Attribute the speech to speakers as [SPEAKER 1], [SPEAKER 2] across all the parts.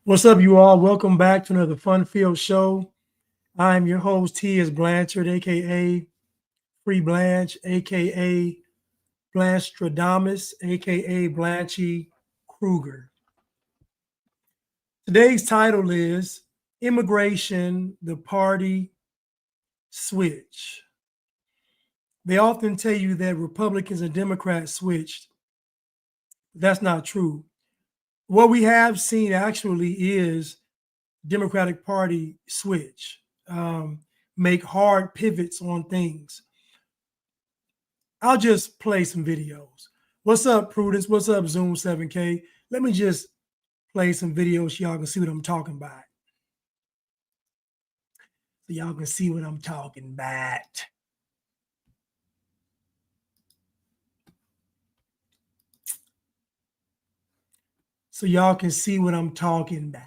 [SPEAKER 1] What's up, you all? Welcome back to another fun-filled show. I'm your host, T.S. Blanchard, aka Free Blanche, aka Blanstradamus, aka Blanchy Kruger. Today's title is Immigration, the Party Switch. They often tell you that Republicans and Democrats switched. That's not true. What we have seen actually is Democratic Party switch, make hard pivots on things. I'll just play some videos. What's up, Prudence? What's up, Zoom 7K? Let me just play some videos so y'all can see what I'm talking about. So y'all can see what I'm talking about. So y'all can see what I'm talking about.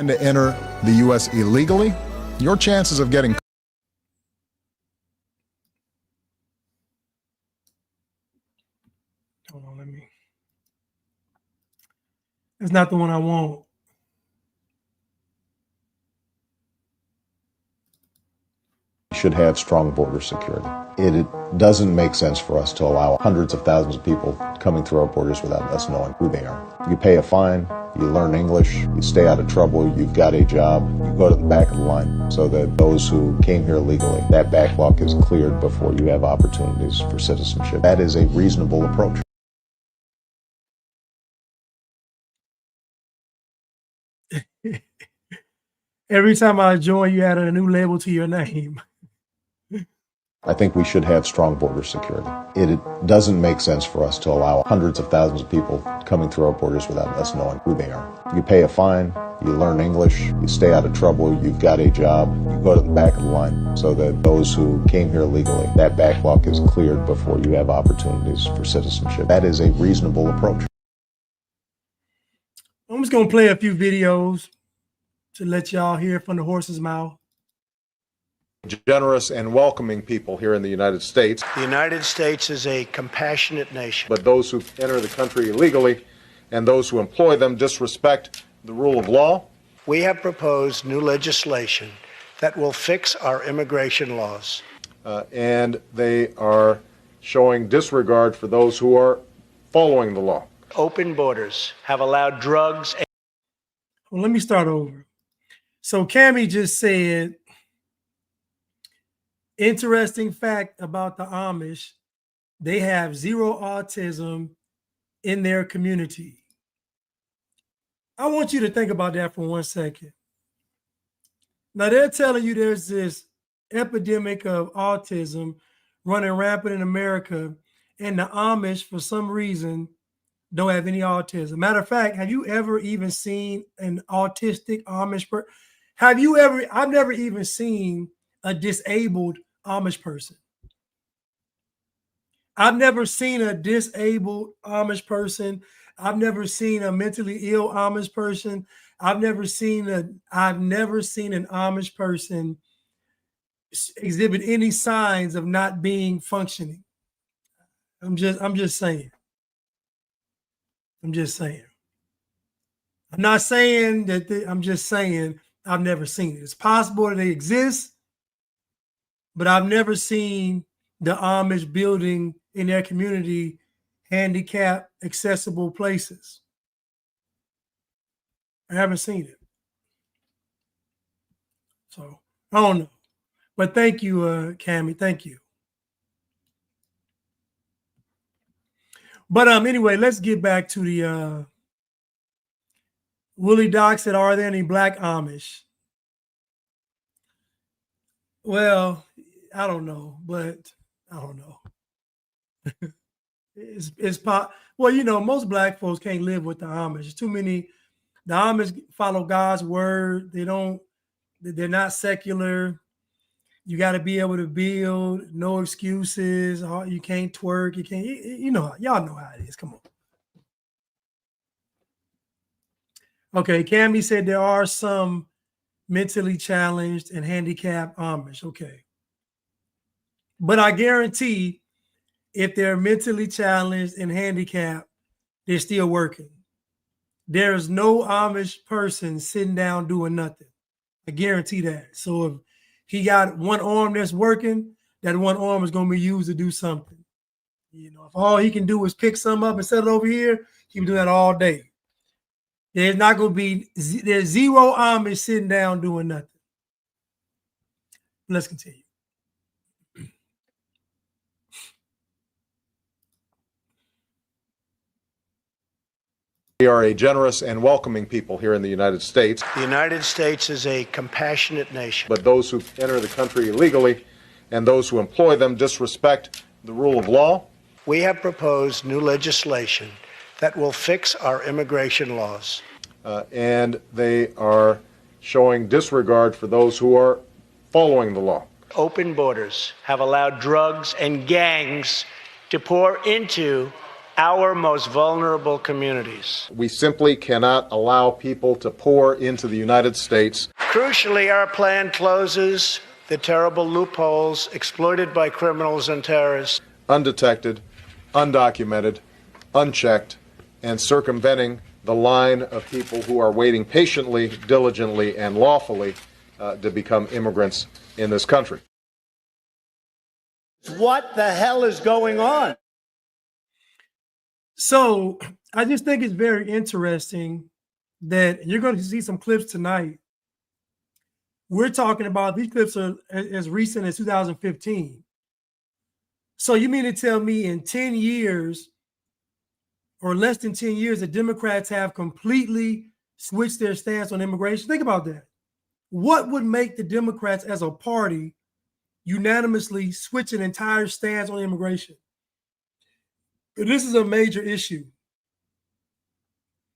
[SPEAKER 2] To enter the U.S. illegally, your chances of getting
[SPEAKER 1] Hold on, that's not the one I want.
[SPEAKER 3] Should have strong border security. It doesn't make sense for us to allow hundreds of thousands of people coming through our borders without us knowing who they are. You pay a fine, you learn English, you stay out of trouble, you've got a job, you go to the back of the line so that those who came here legally, that backlog is cleared before you have opportunities for citizenship. That is a reasonable approach.
[SPEAKER 1] Every time I join, you add a new label to your name.
[SPEAKER 3] I think we should have strong border security. It doesn't make sense for us to allow hundreds of thousands of people coming through our borders without us knowing who they are. You pay a fine, you learn English, you stay out of trouble, you've got a job, you go to the back of the line so that those who came here legally, that backlog is cleared before you have opportunities for citizenship. That is a reasonable approach.
[SPEAKER 1] I'm just going to play a few videos to let y'all hear from the horse's mouth.
[SPEAKER 4] Generous and welcoming people here in the United States.
[SPEAKER 5] The United States is a compassionate nation.
[SPEAKER 4] But those who enter the country illegally and those who employ them disrespect the rule of law.
[SPEAKER 5] We have proposed new legislation that will fix our immigration laws.
[SPEAKER 4] And they are showing disregard for those who are following the law.
[SPEAKER 5] Open borders have allowed drugs.
[SPEAKER 1] Well, let me start over. So Cammie just said, interesting fact about the Amish, they have zero autism in their community. I want you to think about that for 1 second. Now they're telling you there's this epidemic of autism running rampant in America, and the Amish, for some reason, don't have any autism. Matter of fact, have you ever even seen an autistic Amish person? I've never even seen a disabled Amish person. I've never seen a disabled Amish person. I've never seen a mentally ill Amish person. I've never seen an Amish person exhibit any signs of not being functioning. I'm just saying. I'm just saying. I'm not saying that I'm just saying I've never seen it. It's possible that they exist, but I've never seen the Amish building in their community handicap accessible places. I haven't seen it. So I don't know. But thank you, Cammie. Thank you. But anyway, let's get back to the Willie Doc said, are there any black Amish? Well, I don't know, but I don't know. Well, you know, most black folks can't live with the Amish. There's too many. The Amish follow God's word. They're not secular. You got to be able to build, no excuses. You can't twerk. You can't, you know, y'all know how it is. Come on. Okay, Cammie said there are some mentally challenged and handicapped Amish. Okay. But I guarantee if they're mentally challenged and handicapped, they're still working. There's no Amish person sitting down doing nothing. I guarantee that. So if he got one arm that's working, that one arm is going to be used to do something. You know, if all he can do is pick some up and set it over here, he can do that all day. There's not going to be, there's zero Amish sitting down doing nothing. Let's continue.
[SPEAKER 4] We are a generous and welcoming people here in the United States.
[SPEAKER 5] The United States is a compassionate nation.
[SPEAKER 4] But those who enter the country illegally and those who employ them disrespect the rule of law.
[SPEAKER 5] We have proposed new legislation that will fix our immigration laws.
[SPEAKER 4] And they are showing disregard for those who are following the law.
[SPEAKER 5] Open borders have allowed drugs and gangs to pour into our most vulnerable communities.
[SPEAKER 4] We simply cannot allow people to pour into the United States.
[SPEAKER 5] Crucially, our plan closes the terrible loopholes exploited by criminals and terrorists.
[SPEAKER 4] Undetected, undocumented, unchecked, and circumventing the line of people who are waiting patiently, diligently, and lawfully to become immigrants in this country.
[SPEAKER 5] What the hell is going on?
[SPEAKER 1] So I just think it's very interesting that you're going to see some clips tonight. We're talking about, these clips are as recent as 2015. So you mean to tell me in 10 years or less than 10 years, the Democrats have completely switched their stance on immigration? Think about that. What would make the Democrats as a party unanimously switch an entire stance on immigration? This is a major issue.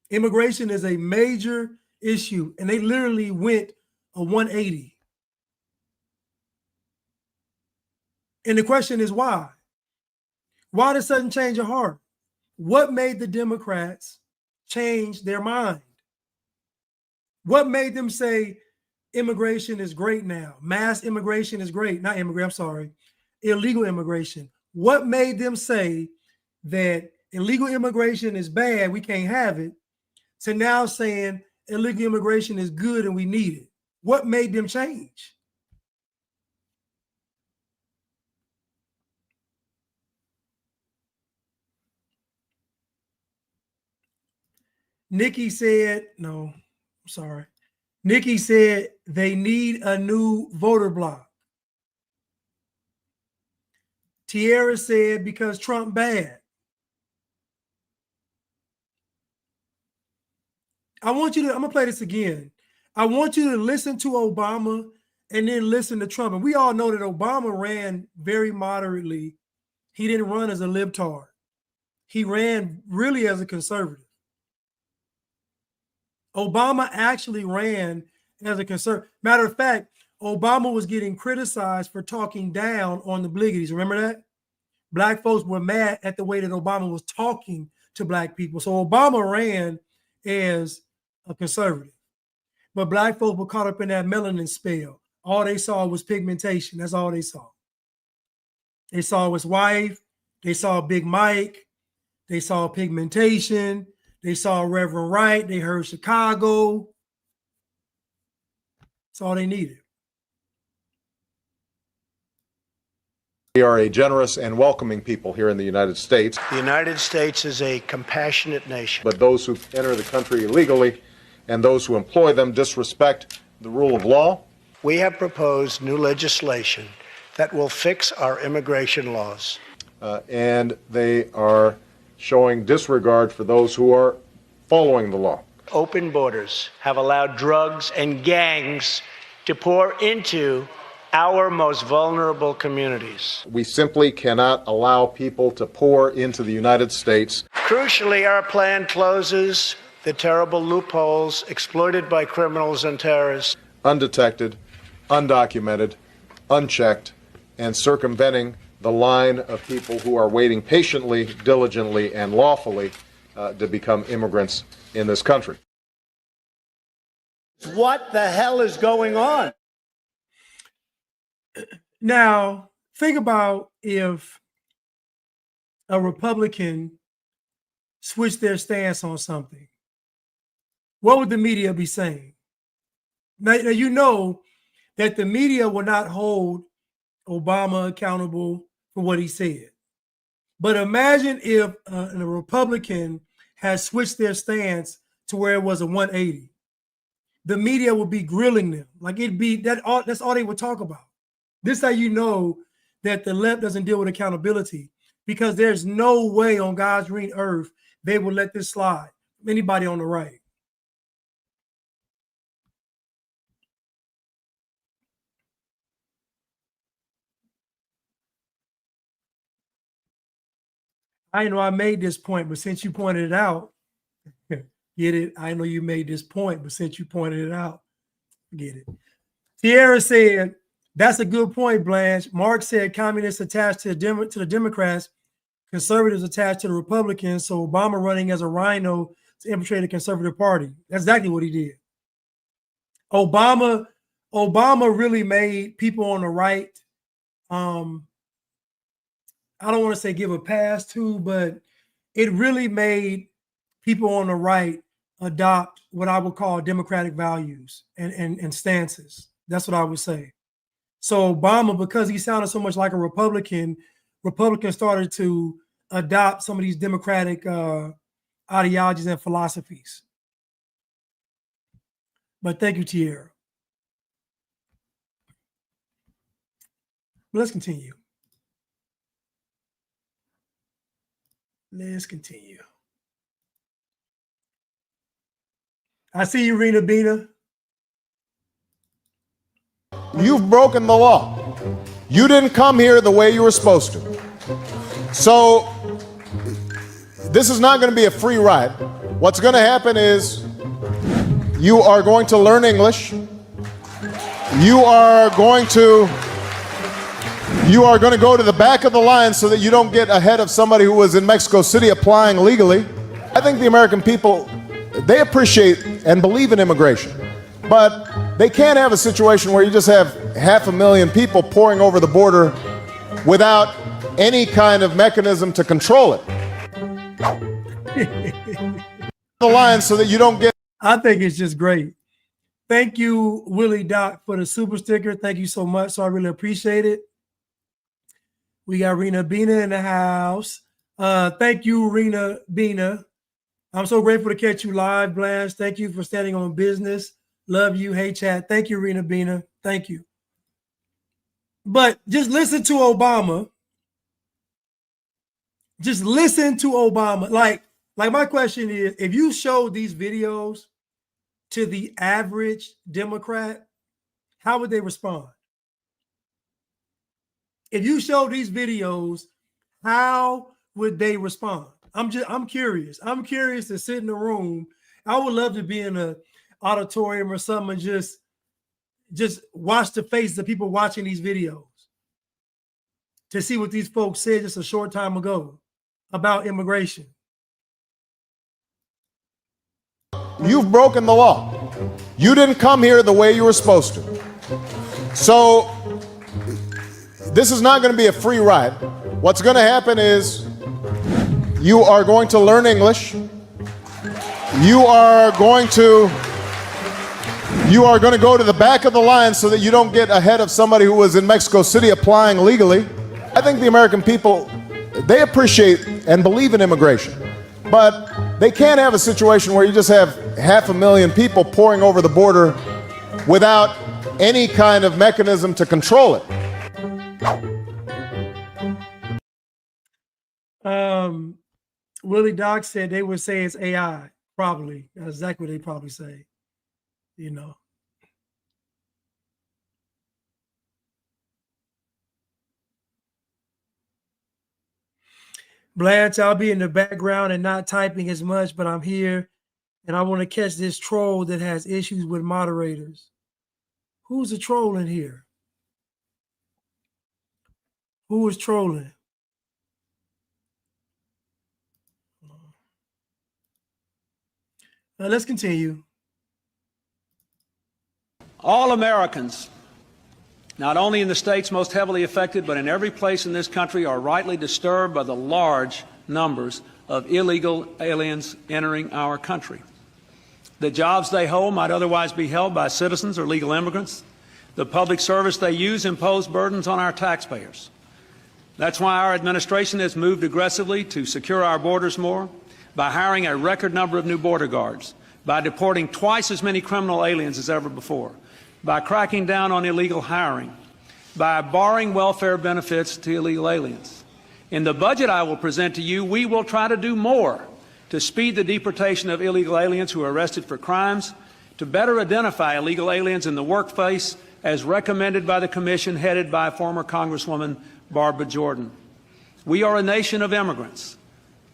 [SPEAKER 1] Immigration is a major issue, and they literally went a 180. And the question is why? Why the sudden change of heart? What made the Democrats change their mind? What made them say immigration is great now? Mass immigration is great. Not immigrant, I'm sorry. Illegal immigration. What made them say that illegal immigration is bad, we can't have it, to now saying illegal immigration is good and we need it? What made them change? Nikki said, no, I'm sorry. Nikki said they need a new voter bloc. Tierra said because Trump bad. I'm gonna play this again. I want you to listen to Obama and then listen to Trump. And we all know that Obama ran very moderately. He didn't run as a libtard. He ran really as a conservative. Obama actually ran as a conservative. Matter of fact, Obama was getting criticized for talking down on the Bliggities. Remember that? Black folks were mad at the way that Obama was talking to black people. So Obama ran as a conservative. But black folks were caught up in that melanin spell. All they saw was pigmentation. That's all they saw. They saw his wife. They saw Big Mike. They saw pigmentation. They saw Reverend Wright. They heard Chicago. That's all they needed.
[SPEAKER 4] We are a generous and welcoming people here in the United States.
[SPEAKER 5] The United States is a compassionate nation.
[SPEAKER 4] But those who enter the country illegally and those who employ them disrespect the rule of law.
[SPEAKER 5] We have proposed new legislation that will fix our immigration laws.
[SPEAKER 4] And they are showing disregard for those who are following the law.
[SPEAKER 5] Open borders have allowed drugs and gangs to pour into our most vulnerable communities.
[SPEAKER 4] We simply cannot allow people to pour into the United States.
[SPEAKER 5] Crucially, our plan closes the terrible loopholes exploited by criminals and terrorists.
[SPEAKER 4] Undetected, undocumented, unchecked, and circumventing the line of people who are waiting patiently, diligently, and lawfully to become immigrants in this country.
[SPEAKER 5] What the hell is going on?
[SPEAKER 1] Now, think about if a Republican switch their stance on something, what would the media be saying? Now you know that the media will not hold Obama accountable for what he said. But imagine if a Republican has switched their stance to where it was a 180. The media would be grilling them. Like it'd be that's all they would talk about. This is how you know that the left doesn't deal with accountability, because there's no way on God's green earth they will let this slide. Anybody on the right. I know I made this point, but since you pointed it out, get it? I know you made this point, but since you pointed it out, get it. Tierra said, that's a good point, Blanche. Mark said communists attached to the Democrats, conservatives attached to the Republicans, so Obama running as a rhino to infiltrate the conservative party. That's exactly what he did. Obama really made people on the right, I don't want to say give a pass to, but it really made people on the right adopt what I would call democratic values and stances. That's what I would say. So Obama, because he sounded so much like a Republicans started to adopt some of these democratic ideologies and philosophies. But thank you, Tierra. Let's continue. Let's continue. I see you, Rena Bina.
[SPEAKER 3] You've broken the law. You didn't come here the way you were supposed to. So this is not going to be a free ride. What's going to happen is you are going to learn English. You are going to go to the back of the line so that you don't get ahead of somebody who was in Mexico City applying legally. I think the American people, they appreciate and believe in immigration, but they can't have a situation where you just have 500,000 people pouring over the border without any kind of mechanism to control it. The line so that you don't get.
[SPEAKER 1] I think it's just great. Thank you, Willie Doc, for the super sticker. Thank you so much. So I really appreciate it. We got Rena Bina in the house. Thank you, Rena Bina. I'm so grateful to catch you live, Blanche. Thank you for standing on business. Love you. Hey, chat. Thank you, Rena Bina. Thank you. But just listen to Obama. Just listen to Obama. Like my question is, if you show these videos to the average Democrat, how would they respond? If you show these videos, how would they respond? I'm curious. I'm curious to sit in a room. I would love to be in an auditorium or something and just watch the faces of people watching these videos to see what these folks said just a short time ago about immigration.
[SPEAKER 3] You've broken the law. You didn't come here the way you were supposed to. So this is not going to be a free ride. What's going to happen is you are going to learn English. You are going to go to the back of the line so that you don't get ahead of somebody who was in Mexico City applying legally. I think the American people, they appreciate and believe in immigration, but they can't have a situation where you just have 500,000 people pouring over the border without any kind of mechanism to control it.
[SPEAKER 1] Willie Doc said they would say it's AI. Probably. That's exactly what they probably say. You know. Blanche, I'll be in the background and not typing as much, but I'm here and I want to catch this troll that has issues with moderators. Who's a troll in here? Who is trolling? Now let's continue.
[SPEAKER 6] All Americans not only in the states most heavily affected, but in every place in this country, are rightly disturbed by the large numbers of illegal aliens entering our country. The jobs they hold might otherwise be held by citizens or legal immigrants. The public service they use impose burdens on our taxpayers. That's why our administration has moved aggressively to secure our borders more, by hiring a record number of new border guards, by deporting twice as many criminal aliens as ever before, by cracking down on illegal hiring, by barring welfare benefits to illegal aliens. In the budget I will present to you, we will try to do more to speed the deportation of illegal aliens who are arrested for crimes, to better identify illegal aliens in the workplace as recommended by the Commission headed by former Congresswoman Barbara Jordan. We are a nation of immigrants,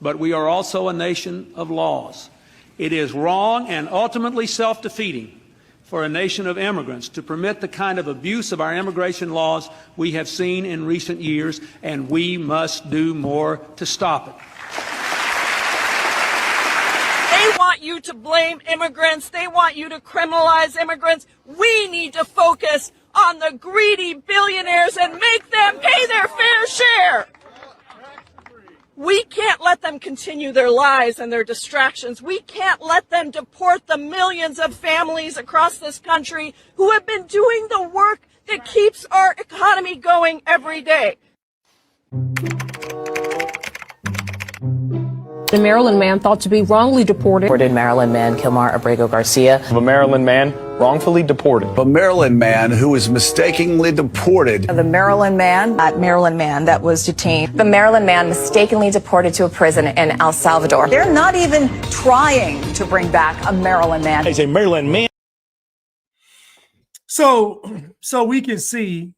[SPEAKER 6] but we are also a nation of laws. It is wrong and ultimately self-defeating for a nation of immigrants to permit the kind of abuse of our immigration laws we have seen in recent years, and we must do more to stop it.
[SPEAKER 7] They want you to blame immigrants. They want you to criminalize immigrants. We need to focus on the greedy billionaires and make them pay their fair share. We can't let them continue their lies and their distractions. We can't let them deport the millions of families across this country who have been doing the work that keeps our economy going every day.
[SPEAKER 8] The Maryland man thought to be wrongly deported.
[SPEAKER 9] Maryland man Kilmar Abrego Garcia.
[SPEAKER 10] Of a Maryland man wrongfully deported.
[SPEAKER 11] A Maryland man who was mistakenly deported.
[SPEAKER 12] The Maryland man that was detained.
[SPEAKER 9] The Maryland man mistakenly deported to a prison in El Salvador.
[SPEAKER 12] They're not even trying to bring back a Maryland man.
[SPEAKER 10] He's a Maryland man.
[SPEAKER 1] So we can see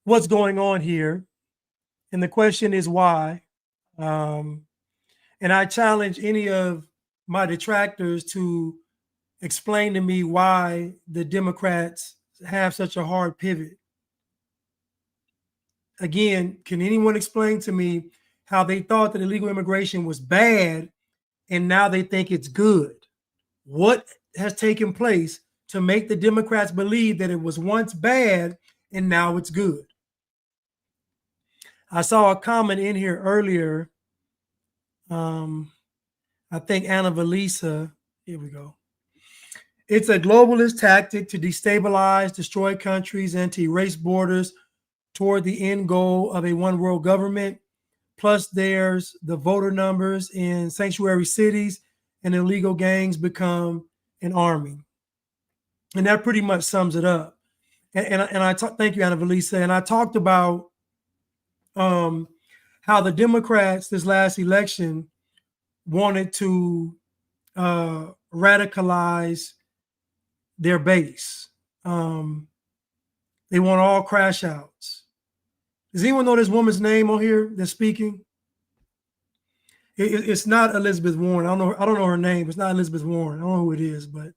[SPEAKER 1] what's going on here. And the question is why. And I challenge any of my detractors to explain to me why the Democrats have such a hard pivot. Again, can anyone explain to me how they thought that illegal immigration was bad and now they think it's good? What has taken place to make the Democrats believe that it was once bad and now it's good? I saw a comment in here earlier. I think Anna Valisa, here we go. It's a globalist tactic to destabilize, destroy countries, and to erase borders toward the end goal of a one world government. Plus, there's the voter numbers in sanctuary cities, and illegal gangs become an army. And that pretty much sums it up. Thank you, Anna Valisa. And I talked about how the Democrats this last election wanted to radicalize their base. They want all crash outs. Does anyone know this woman's name on here that's speaking? It's not Elizabeth Warren. I don't know her name. It's not Elizabeth Warren. I don't know who it is, but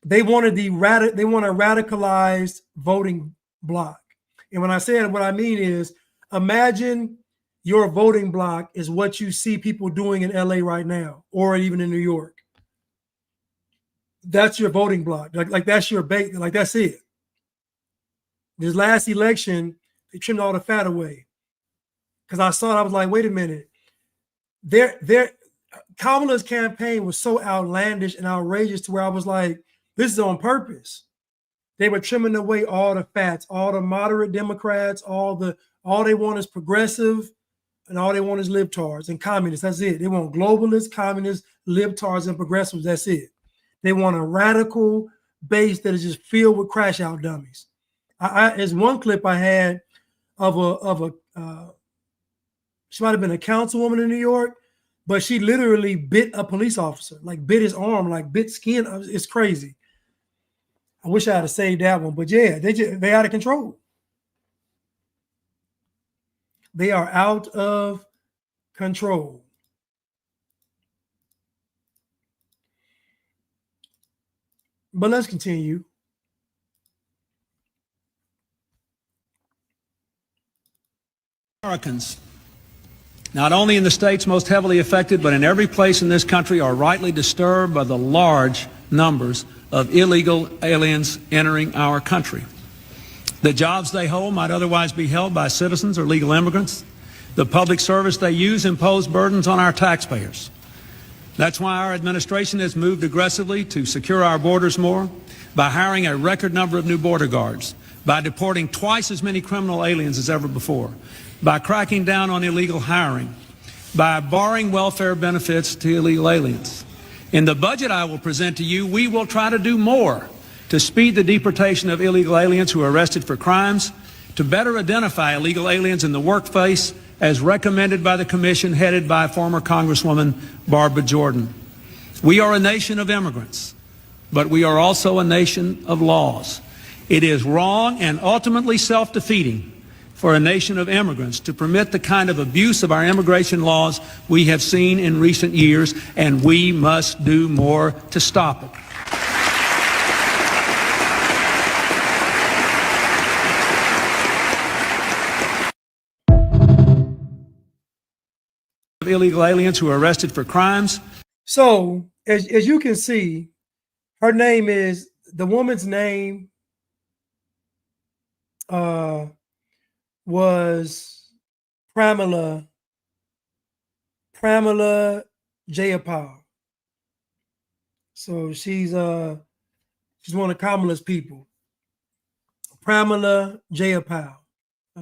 [SPEAKER 1] they wanted a radicalized voting block. And when I say it, what I mean is, imagine your voting block is what you see people doing in LA right now, or even in New York. That's your voting block. Like that's your bait. Like that's it. This last election, they trimmed all the fat away. Because I saw it, I was like, wait a minute. Kamala's campaign was so outlandish and outrageous to where I was like, this is on purpose. They were trimming away all the fats, all the moderate Democrats, all they want is progressive, and all they want is libtards and communists. That's it. They want globalists, communists, libtards, and progressives. That's it. They want a radical base that is just filled with crash out dummies. There's one clip I had of a she might have been a councilwoman in New York, but she literally bit a police officer, like bit his arm, like bit skin. It's crazy. I wish I had saved that one, but yeah, they out of control. They are out of control. But let's continue.
[SPEAKER 6] Americans, not only in the states most heavily affected, but in every place in this country, are rightly disturbed by the large numbers of illegal aliens entering our country. The jobs they hold might otherwise be held by citizens or legal immigrants. The public service they use impose burdens on our taxpayers. That's why our administration has moved aggressively to secure our borders more, by hiring a record number of new border guards, by deporting twice as many criminal aliens as ever before, by cracking down on illegal hiring, by barring welfare benefits to illegal aliens. In the budget I will present to you, we will try to do more to speed the deportation of illegal aliens who are arrested for crimes, to better identify illegal aliens in the workplace as recommended by the commission headed by former Congresswoman Barbara Jordan. We are a nation of immigrants, but we are also a nation of laws. It is wrong and ultimately self-defeating for a nation of immigrants to permit the kind of abuse of our immigration laws we have seen in recent years, and we must do more to stop it. Illegal aliens who are arrested for crimes.
[SPEAKER 1] So, as you can see, her name is, the woman's name was Pramila Jayapal. So she's one of Kamala's people. Pramila Jayapal,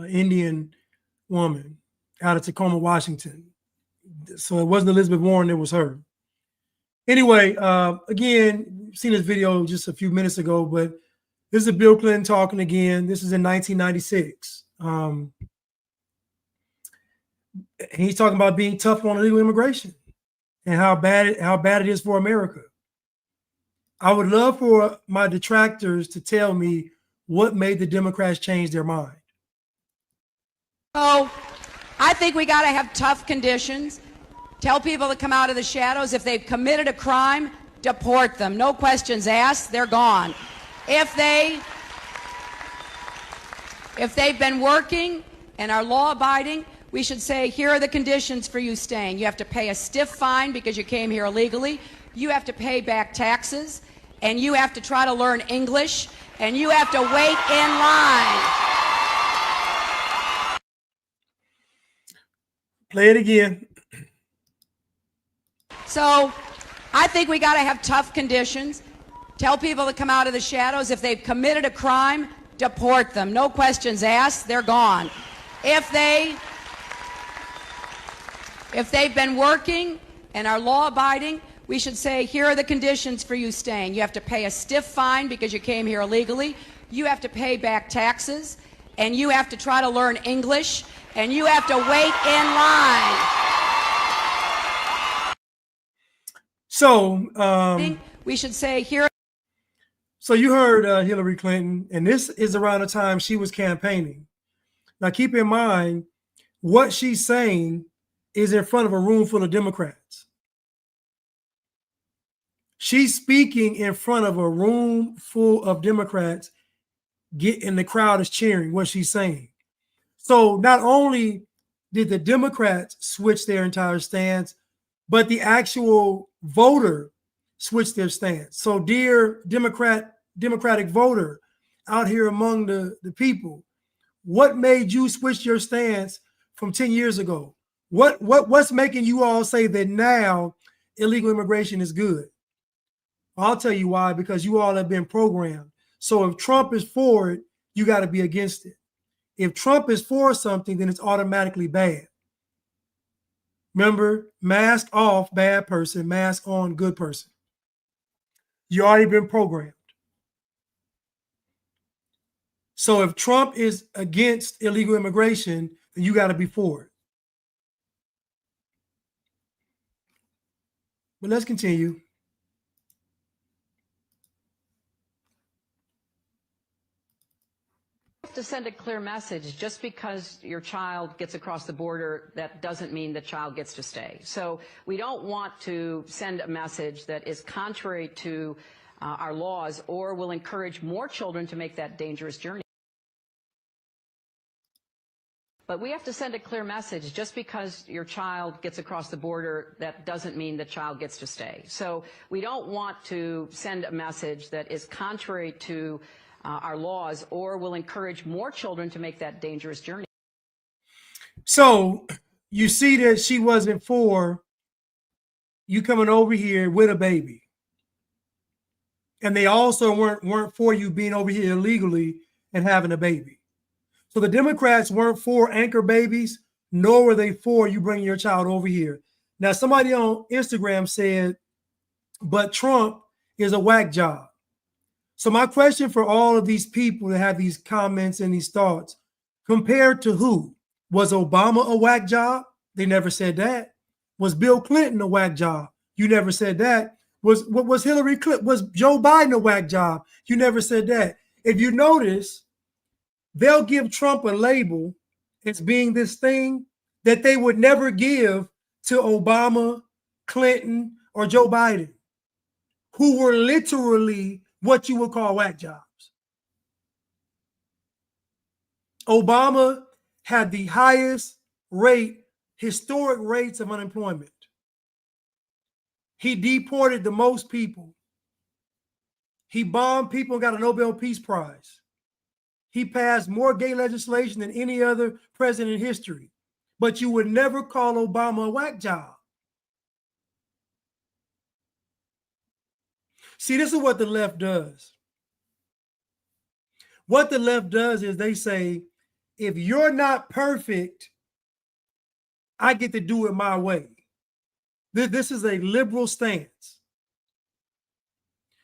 [SPEAKER 1] Indian woman out of Tacoma, Washington. So it wasn't Elizabeth Warren, it was her. Anyway, again, seen this video just a few minutes ago, but this is Bill Clinton talking again. This is in 1996. He's talking about being tough on illegal immigration and how bad it is for America. I would love for my detractors to tell me what made the Democrats change their mind.
[SPEAKER 13] Oh, I think we got to have tough conditions. Tell people to come out of the shadows. If they've committed a crime, deport them. No questions asked. They're gone. If they've been working and are law-abiding, we should say, here are the conditions for you staying. You have to pay a stiff fine because you came here illegally. You have to pay back taxes, and you have to try to learn English, and you have to wait in line.
[SPEAKER 1] Play it again.
[SPEAKER 13] So I think we got to have tough conditions. Tell people to come out of the shadows. If they've committed a crime, deport them. No questions asked. They're gone. If they've been working and are law-abiding, we should say, here are the conditions for you staying. You have to pay a stiff fine because you came here illegally. You have to pay back taxes, and you have to try to learn English, and you have to wait in line.
[SPEAKER 1] So
[SPEAKER 13] we should say here.
[SPEAKER 1] So you heard Hillary Clinton, and this is around the time she was campaigning. Now keep in mind, what she's saying is in front of a room full of Democrats. She's speaking in front of a room full of Democrats, and the crowd is cheering what she's saying. So not only did the Democrats switch their entire stance, but the actual voter switched their stance. So dear Democratic voter out here among the people, what made you switch your stance from 10 years ago? What's making you all say that now illegal immigration is good? I'll tell you why, because you all have been programmed. So if Trump is for it, you got to be against it. If Trump is for something, then it's automatically bad. Remember, mask off, bad person, mask on, good person. You already been programmed. So if Trump is against illegal immigration, then you got to be for it. But let's continue.
[SPEAKER 14] To send a clear message. Just because your child gets across the border, that doesn't mean the child gets to stay. So we don't want to send a message that is contrary to our laws or will encourage more children to make that dangerous journey. But we have to send a clear message. Just because your child gets across the border, that doesn't mean the child gets to stay. So we don't want to send a message that is contrary to our laws or will encourage more children to make that dangerous journey.
[SPEAKER 1] So you see that she wasn't for you coming over here with a baby. And they also weren't for you being over here illegally and having a baby. So the Democrats weren't for anchor babies, nor were they for you bringing your child over here. Now, somebody on Instagram said, but Trump is a whack job. So my question for all of these people that have these comments and these thoughts, compared to who? Was Obama a whack job? They never said that. Was Bill Clinton a whack job? You never said that. Was Hillary Clinton? Was Joe Biden a whack job? You never said that. If you notice, they'll give Trump a label as being this thing that they would never give to Obama, Clinton, or Joe Biden, who were literally what you would call whack jobs. Obama had the highest rate, historic rates of unemployment. He deported the most people. He bombed people and got a Nobel Peace Prize. He passed more gay legislation than any other president in history. But you would never call Obama a whack job. See, this is what the left does. What the left does is they say, if you're not perfect, I get to do it my way. This is a liberal stance.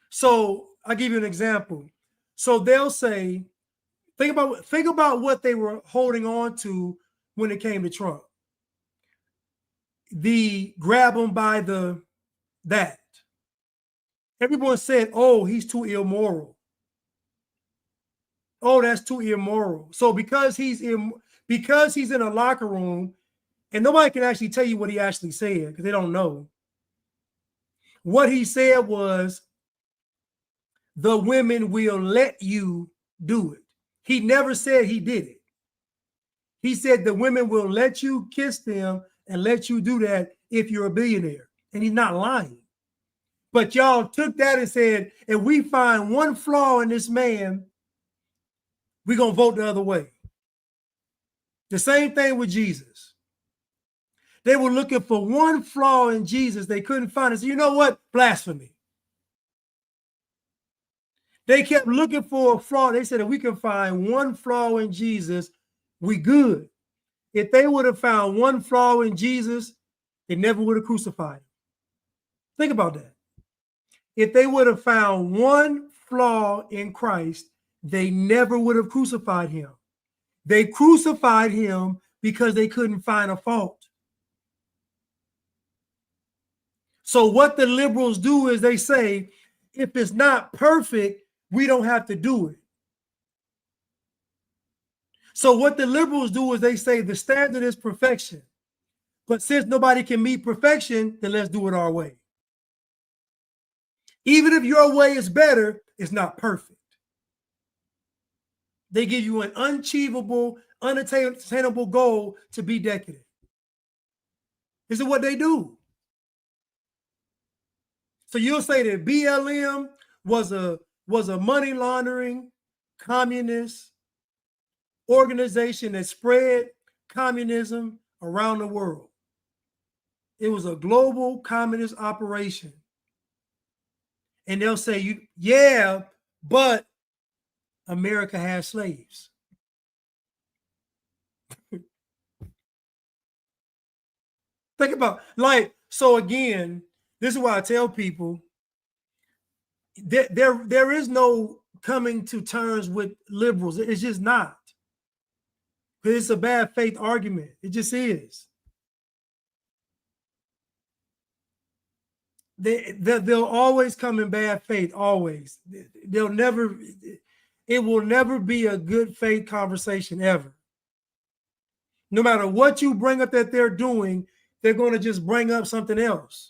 [SPEAKER 1] So I'll give you an example. So they'll say, think about what they were holding on to when it came to Trump. The grab him by that. Everyone said, oh, he's too immoral. Oh, that's too immoral. So because he's in a locker room, and nobody can actually tell you what he actually said because they don't know. What he said was, the women will let you do it. He never said he did it. He said the women will let you kiss them and let you do that if you're a billionaire. And he's not lying. But y'all took that and said, if we find one flaw in this man, we're going to vote the other way. The same thing with Jesus. They were looking for one flaw in Jesus. They couldn't find it. So you know what? Blasphemy. They kept looking for a flaw. They said if we can find one flaw in Jesus, we good. If they would have found one flaw in Jesus, they never would have crucified him. Think about that. If they would have found one flaw in Christ, they never would have crucified him. They crucified him because they couldn't find a fault. So what the liberals do is they say, if it's not perfect, we don't have to do it. So what the liberals do is they say the standard is perfection. But since nobody can meet perfection, then let's do it our way. Even if your way is better, it's not perfect. They give you an unachievable, unattainable goal to be decadent. This is what they do. So you'll say that BLM was a money laundering communist organization that spread communism around the world. It was a global communist operation. And they'll say, yeah, but America has slaves. Think about, so again, this is why I tell people there is no coming to terms with liberals. It's just not. It's a bad faith argument. It just is. They'll always come in bad faith, always. It will never be a good faith conversation ever. No matter what you bring up that they're doing, they're going to just bring up something else.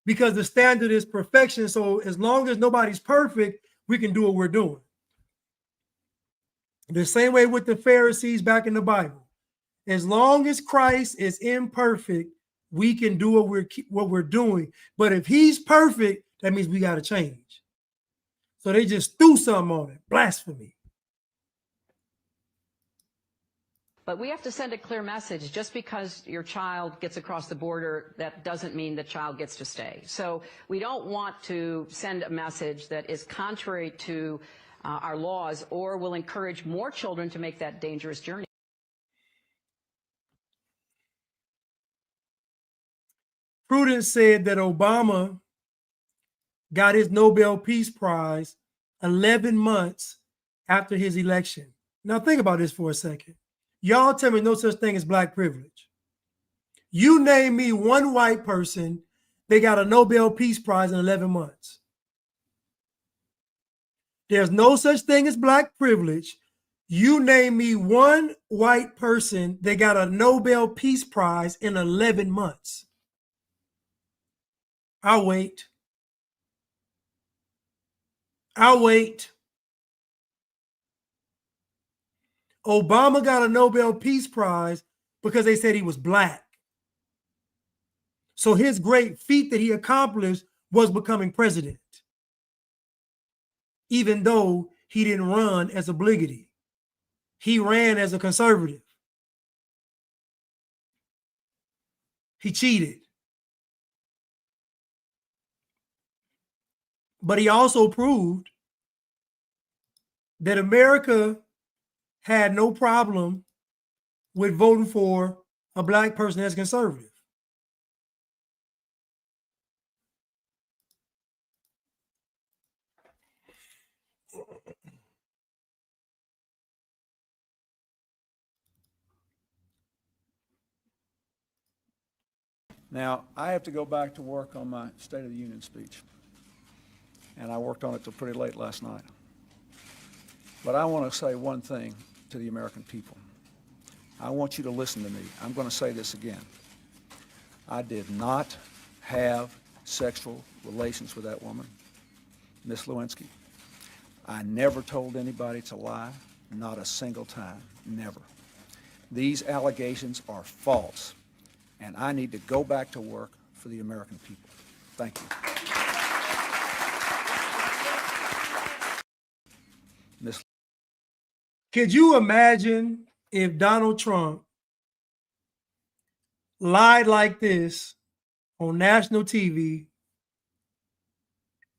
[SPEAKER 1] Because the standard is perfection. So as long as nobody's perfect, we can do what we're doing. The same way with the Pharisees back in the Bible. As long as Christ is imperfect, we can do what we're doing. But if he's perfect, that means we got to change. So they just threw something on it. Blasphemy.
[SPEAKER 14] But we have to send a clear message. Just because your child gets across the border, that doesn't mean the child gets to stay. So we don't want to send a message that is contrary to our laws or will encourage more children to make that dangerous journey.
[SPEAKER 1] Prudence said that Obama got his Nobel Peace Prize 11 months after his election. Now think about this for a second. Y'all tell me no such thing as black privilege. You name me one white person, they got a Nobel Peace Prize in 11 months. There's no such thing as black privilege. You name me one white person, they got a Nobel Peace Prize in 11 months. I'll wait. I'll wait. Obama got a Nobel Peace Prize because they said he was black. So his great feat that he accomplished was becoming president, even though he didn't run as a obligate. He ran as a conservative. He cheated. But he also proved that America had no problem with voting for a black person as conservative.
[SPEAKER 6] Now, I have to go back to work on my State of the Union speech, and I worked on it till pretty late last night. But I want to say one thing to the American people. I want you to listen to me. I'm going to say this again. I did not have sexual relations with that woman, Miss Lewinsky. I never told anybody to lie, not a single time, never. These allegations are false, and I need to go back to work for the American people. Thank you. Miss.
[SPEAKER 1] Could you imagine if Donald Trump lied like this on national TV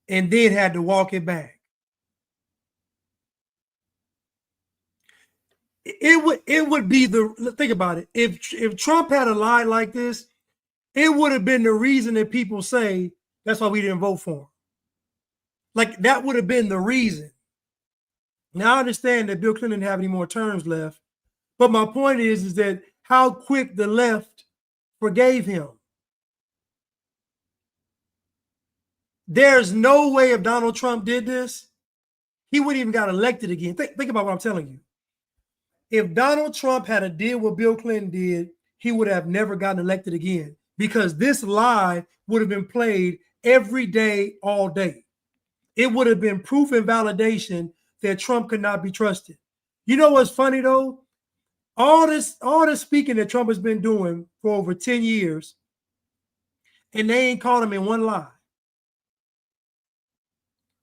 [SPEAKER 1] and then had to walk it back? It would be the, think about it. If Trump had a lie like this, it would have been the reason that people say that's why we didn't vote for him. Like that would have been the reason. Now I understand that Bill Clinton didn't have any more terms left, but my point is that how quick the left forgave him. There's no way if Donald Trump did this, he wouldn't even got elected again. Think about what I'm telling you. If Donald Trump had a deal what Bill Clinton did, he would have never gotten elected again because this lie would have been played every day, all day. It would have been proof and validation that Trump could not be trusted. You know what's funny though? All this speaking that Trump has been doing for over 10 years, and they ain't caught him in one lie.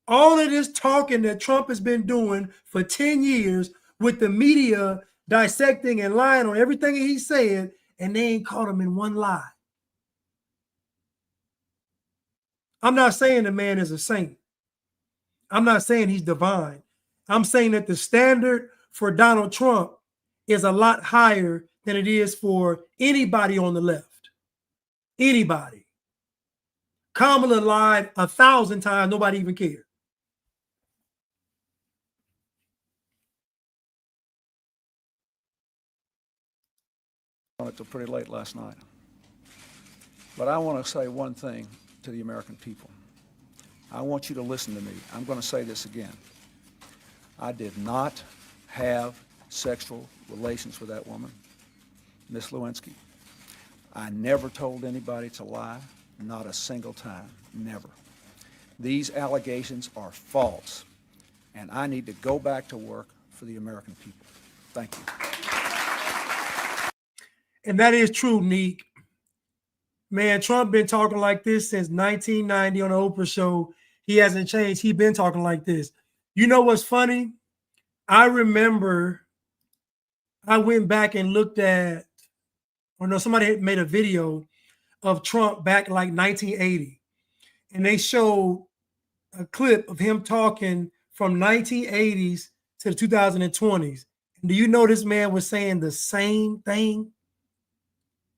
[SPEAKER 1] All of this talking that Trump has been doing for 10 years with the media dissecting and lying on everything he said, and they ain't caught him in one lie. I'm not saying the man is a saint. I'm not saying he's divine. I'm saying that the standard for Donald Trump is a lot higher than it is for anybody on the left. Anybody. Kamala lied 1,000 times. Nobody even cared.
[SPEAKER 6] On it till pretty late last night. But I want to say one thing to the American people. I want you to listen to me. I'm going to say this again. I did not have sexual relations with that woman, Miss Lewinsky. I never told anybody to lie, not a single time, never. These allegations are false, and I need to go back to work for the American people. Thank you.
[SPEAKER 1] And that is true, Neek. Man, Trump been talking like this since 1990 on the Oprah show. He hasn't changed. He been talking like this. You know what's funny? I remember I went back and looked at, or no, somebody had made a video of Trump back like 1980. And they showed a clip of him talking from 1980s to the 2020s. And do you know this man was saying the same thing?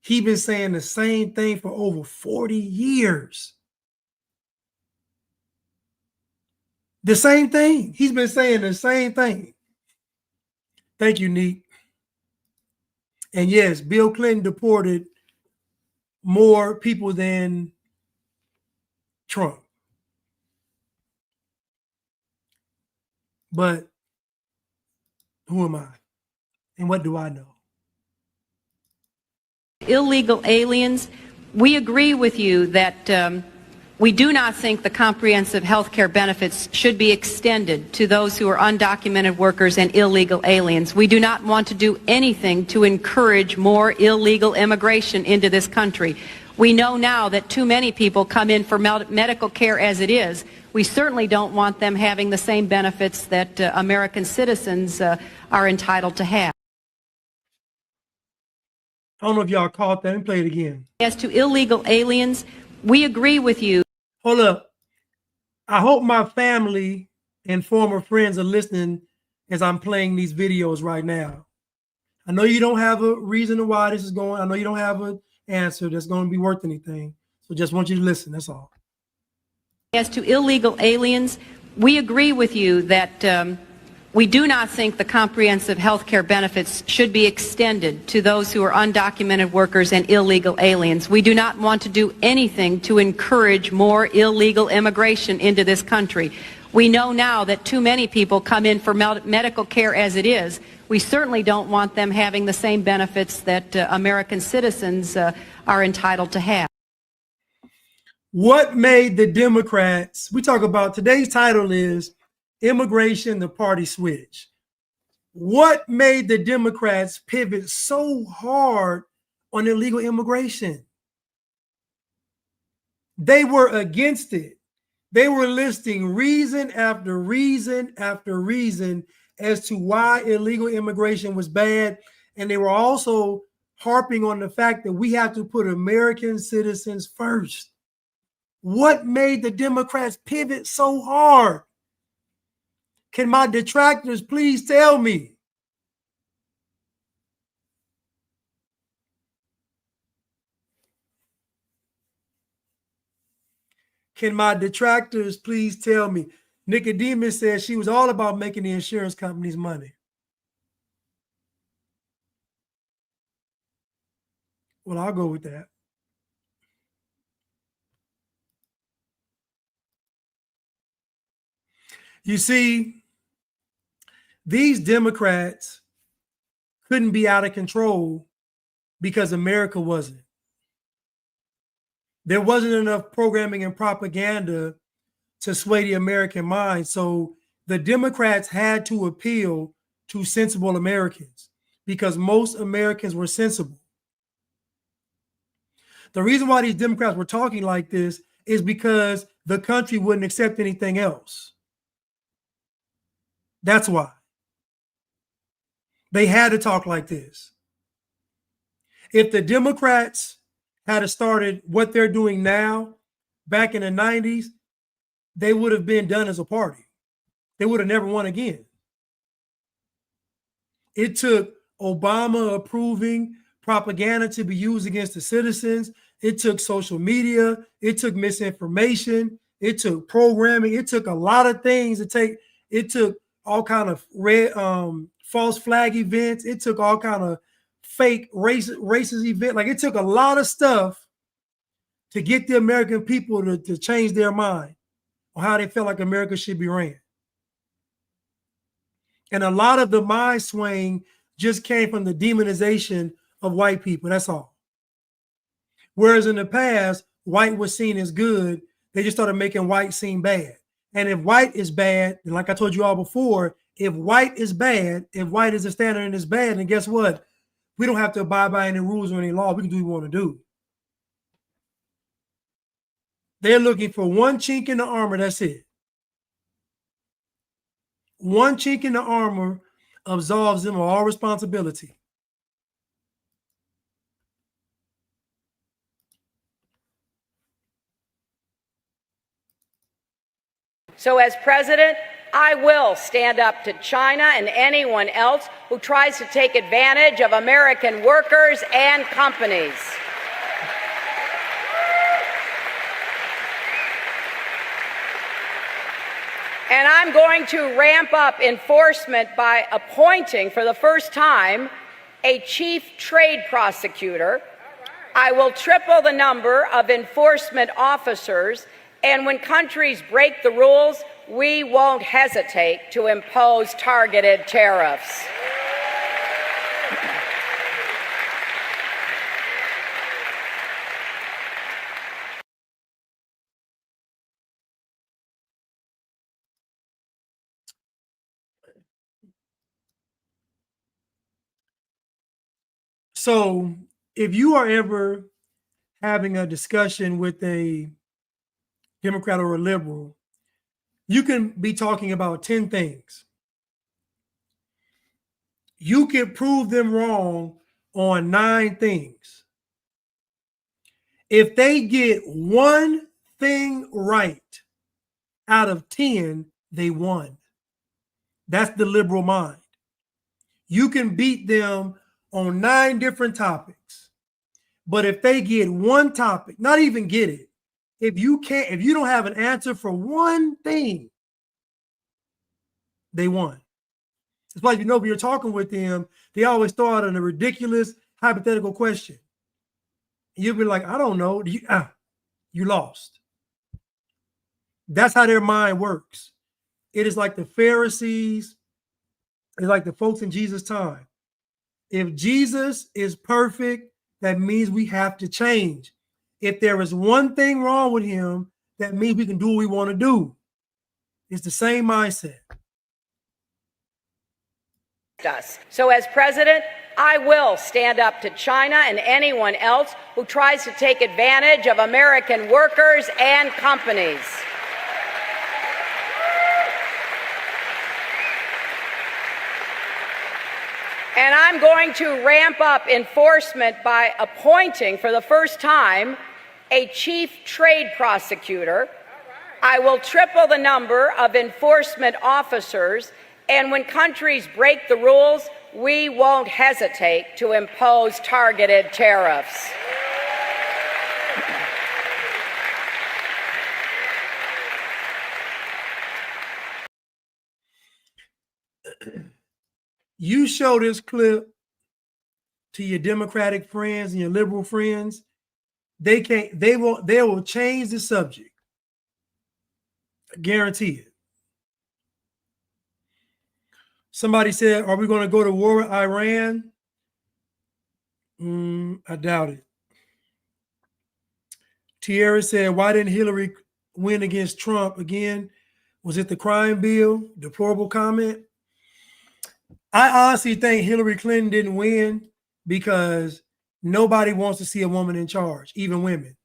[SPEAKER 1] He's been saying the same thing for over 40 years. The same thing. He's been saying the same thing. Thank you, Neek. And yes, Bill Clinton deported more people than Trump. But who am I? And what do I know?
[SPEAKER 14] Illegal aliens, we agree with you that we do not think the comprehensive health care benefits should be extended to those who are undocumented workers and illegal aliens. We do not want to do anything to encourage more illegal immigration into this country. We know now that too many people come in for medical care as it is. We certainly don't want them having the same benefits that American citizens are entitled to have.
[SPEAKER 1] I don't know if y'all caught that. Let me play it again.
[SPEAKER 14] As to illegal aliens, we agree with you.
[SPEAKER 1] Hold up. I hope my family and former friends are listening as I'm playing these videos right now. I know you don't have a reason why this is going. I know you don't have an answer that's going to be worth anything. So just want you to listen. That's all.
[SPEAKER 14] As to illegal aliens, we agree with you that we do not think the comprehensive health care benefits should be extended to those who are undocumented workers and illegal aliens. We do not want to do anything to encourage more illegal immigration into this country. We know now that too many people come in for medical care as it is. We certainly don't want them having the same benefits that American citizens are entitled to have.
[SPEAKER 1] What made the Democrats, we talk about, today's title is Immigration, the Party Switch. What made the Democrats pivot so hard on illegal immigration? They were against it. They were listing reason after reason after reason as to why illegal immigration was bad. And they were also harping on the fact that we have to put American citizens first. What made the Democrats pivot so hard? Can my detractors please tell me? Can my detractors please tell me? Nicodemus says she was all about making the insurance companies money. Well, I'll go with that. You see, these Democrats couldn't be out of control because America wasn't. There wasn't enough programming and propaganda to sway the American mind. So the Democrats had to appeal to sensible Americans because most Americans were sensible. The reason why these Democrats were talking like this is because the country wouldn't accept anything else. That's why. They had to talk like this. If the Democrats had started what they're doing now, back in the 90s, they would have been done as a party. They would have never won again. It took Obama approving propaganda to be used against the citizens. It took social media. It took misinformation. It took programming. It took a lot of things to take. It took all kind of false flag events. It took all kind of fake racist event. Like, it took a lot of stuff to get the American people to change their mind on how they felt like America should be ran. And a lot of the mind swaying just came from the demonization of white people. That's all. Whereas in the past, white was seen as good. They just started making white seem bad. And if white is bad, and like I told you all before, if white is bad, if white is the standard and is bad, then guess what? we don't have to abide by any rules or any law. We can do what we want to do. They're looking for one chink in the armor. That's it. One chink in the armor absolves them of all responsibility.
[SPEAKER 15] So as president, I will stand up to China and anyone else who tries to take advantage of American workers and companies. And I'm going to ramp up enforcement by appointing, for the first time, a chief trade prosecutor. I will triple the number of enforcement officers, and when countries break the rules, we won't hesitate to impose targeted tariffs.
[SPEAKER 1] So if you are ever having a discussion with a Democrat or a liberal, you can be talking about 10 things. You can prove them wrong on 9 things. If they get one thing right out of 10, they won. That's the liberal mind. You can beat them on 9 different topics. But if they get one topic, not even get it, if you don't have an answer for one thing, they won. It's like, when you're talking with them, they always throw out a ridiculous hypothetical question. You'll be like, I don't know. You lost. That's how their mind works. It is like the Pharisees. It's like the folks in Jesus' time. If Jesus is perfect, that means we have to change. If there is one thing wrong with him, that means we can do what we want to do. It's the same mindset.
[SPEAKER 15] So as president, I will stand up to China and anyone else who tries to take advantage of American workers and companies. And I'm going to ramp up enforcement by appointing, for the first time, a chief trade prosecutor. I will triple the number of enforcement officers, and when countries break the rules, we won't hesitate to impose targeted tariffs.
[SPEAKER 1] You show this clip to your Democratic friends and your liberal friends, they will change the subject. I guarantee it. Somebody said, are we going to go to war with Iran? I doubt it. Tierra said, why didn't Hillary win against Trump again? Was it the crime bill? Deplorable comment. I honestly think Hillary Clinton didn't win because nobody wants to see a woman in charge, even women.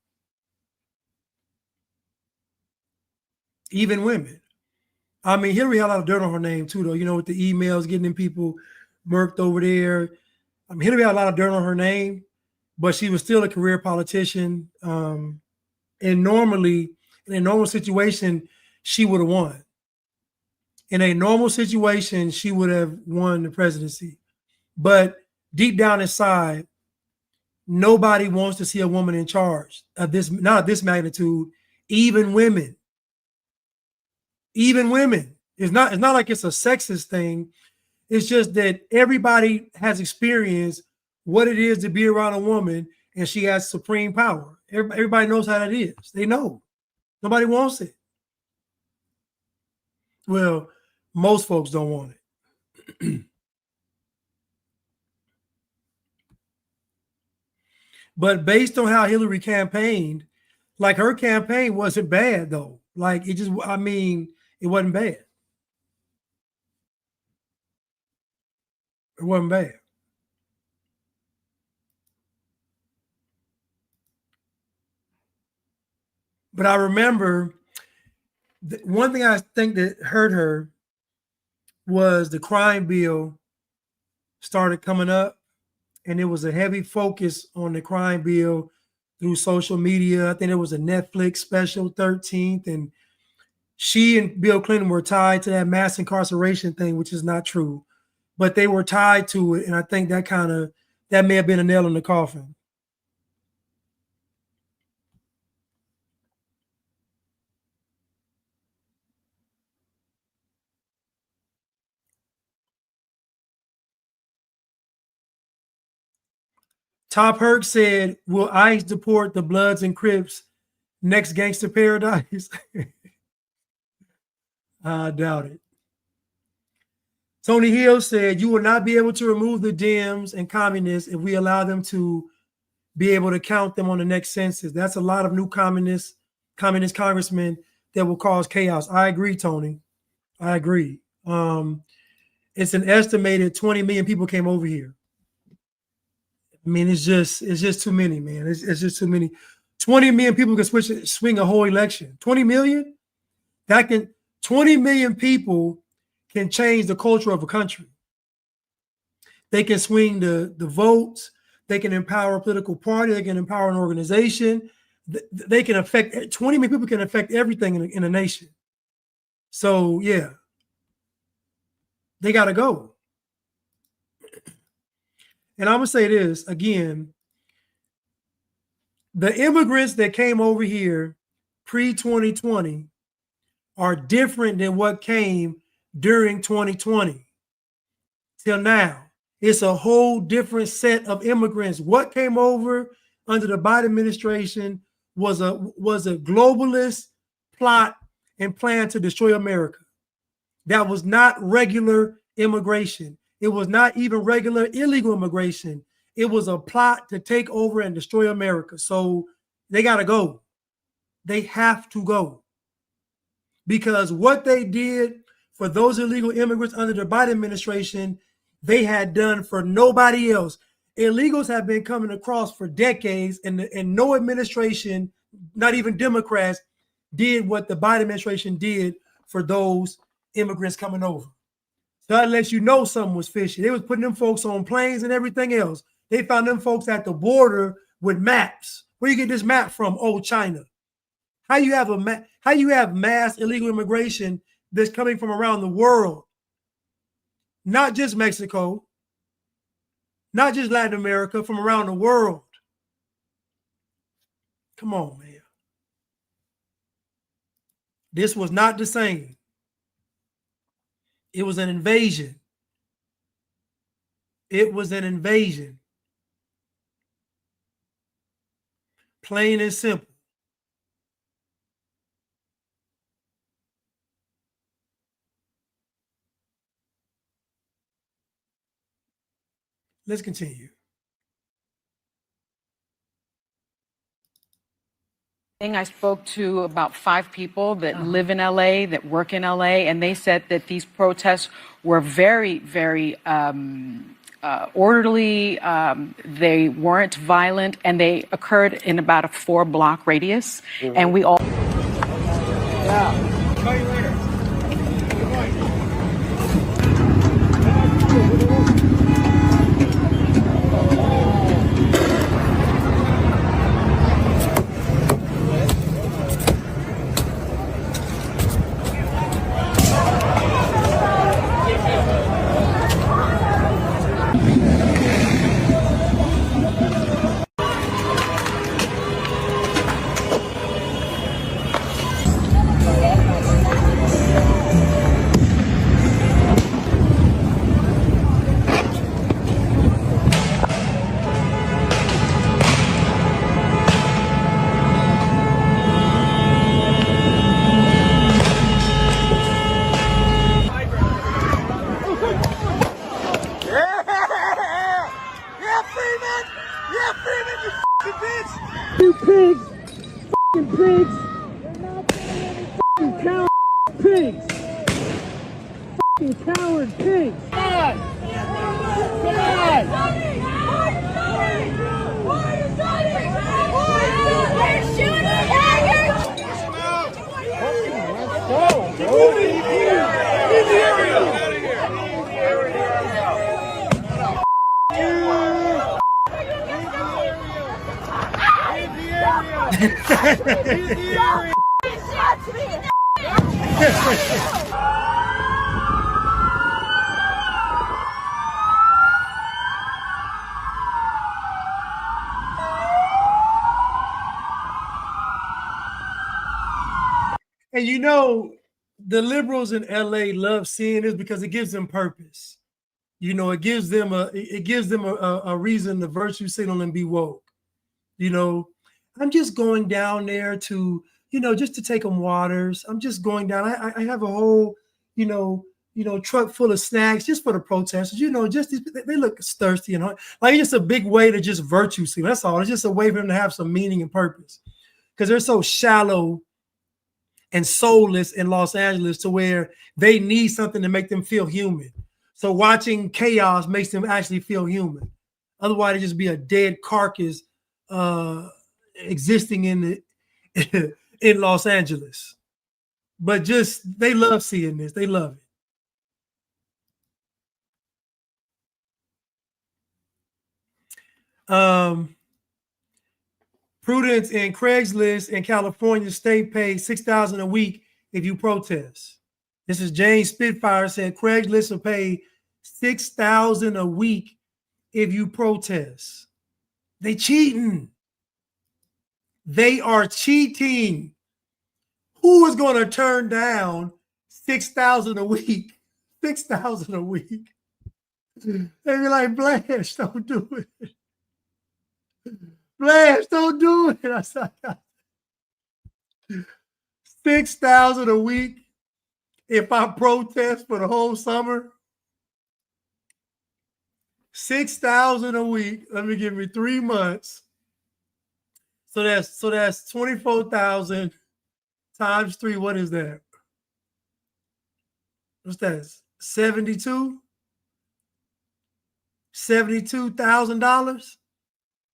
[SPEAKER 1] Even women. I mean, Hillary had a lot of dirt on her name too, though, with the emails getting them people murked over there. I mean, Hillary had a lot of dirt on her name, but she was still a career politician. And normally, in a normal situation, she would have won. In a normal situation, she would have won the presidency. But deep down inside, nobody wants to see a woman in charge of this, not this magnitude, even women. Even women. It's not like it's a sexist thing. It's just that everybody has experienced what it is to be around a woman, and she has supreme power. Everybody knows how that is. They know. Nobody wants it. Well, most folks don't want it. But based on how Hillary campaigned, like, her campaign wasn't bad, though. Like, it wasn't bad. It wasn't bad. But I remember one thing I think that hurt her was the crime bill started coming up, and there was a heavy focus on the crime bill through social media. I think there was a Netflix special, 13th, and she and Bill Clinton were tied to that mass incarceration thing, which is not true, but they were tied to it. And I think that may have been a nail in the coffin. Top Herc said, will ICE deport the Bloods and Crips next Gangster Paradise? I doubt it. Tony Hill said, you will not be able to remove the Dems and communists if we allow them to be able to count them on the next census. That's a lot of new communist congressmen that will cause chaos. I agree, Tony. I agree. It's an estimated 20 million people came over here. I mean, it's just too many, man. It's just too many. 20 million people can swing a whole election. 20 million? 20 million people can change the culture of a country. They can swing the votes. They can empower a political party. They can empower an organization. They can affect 20 million people can affect everything in a nation. So yeah, they got to go. And I'm gonna say this again: the immigrants that came over here pre-2020 are different than what came during 2020 till now. It's a whole different set of immigrants. What came over under the Biden administration was a globalist plot and plan to destroy America. That was not regular immigration. It was not even regular illegal immigration. It was a plot to take over and destroy America. So they got to go. They have to go. Because what they did for those illegal immigrants under the Biden administration, they had done for nobody else. Illegals have been coming across for decades, and no administration, not even Democrats, did what the Biden administration did for those immigrants coming over. So that lets you know something was fishy. They was putting them folks on planes and everything else. They found them folks at the border with maps. Where you get this map from? Oh, China. How you have mass illegal immigration that's coming from around the world? Not just Mexico, not just Latin America, from around the world. Come on, man. This was not the same. It was an invasion. It was an invasion. Plain and simple. Let's continue.
[SPEAKER 16] I spoke to about 5 people that live in LA, that work in LA, and they said that these protests were very, very orderly. They weren't violent, and they occurred in about a 4-block radius. Mm-hmm. And we all. Yeah. Call you later.
[SPEAKER 17] You pigs! Fucking pigs! Fucking coward pigs! Fucking coward pigs! God! God!
[SPEAKER 7] They're shooting at you!
[SPEAKER 1] And you know, the liberals in LA love seeing this because it gives them purpose. You know, it gives them a reason to virtue signal and be woke. You know, I'm just going down there to, you know, just to take them waters. I'm just going down. I have a whole, you know, truck full of snacks just for the protesters. You know, just they look thirsty and like it's just a big way to just virtue signal. That's all. It's just a way for them to have some meaning and purpose because they're so shallow and soulless in Los Angeles to where they need something to make them feel human. So watching chaos makes them actually feel human. Otherwise, it'd just be a dead carcass existing in in Los Angeles. But just they love seeing this. They love it. Prudence and Craigslist in California state pay $6,000 a week if you protest. This is James Spitfire said Craigslist will pay $6,000 a week if you protest. They cheating. They are cheating. Who is going to turn down $6,000 a week? $6,000 a week. They be like, Blanche, don't do it. Blanche, don't do it. I said, $6,000 a week if I protest for the whole summer. $6,000 a week. Let me give me 3 months. So that's 24,000 times 3. What is that? What's that? 72,000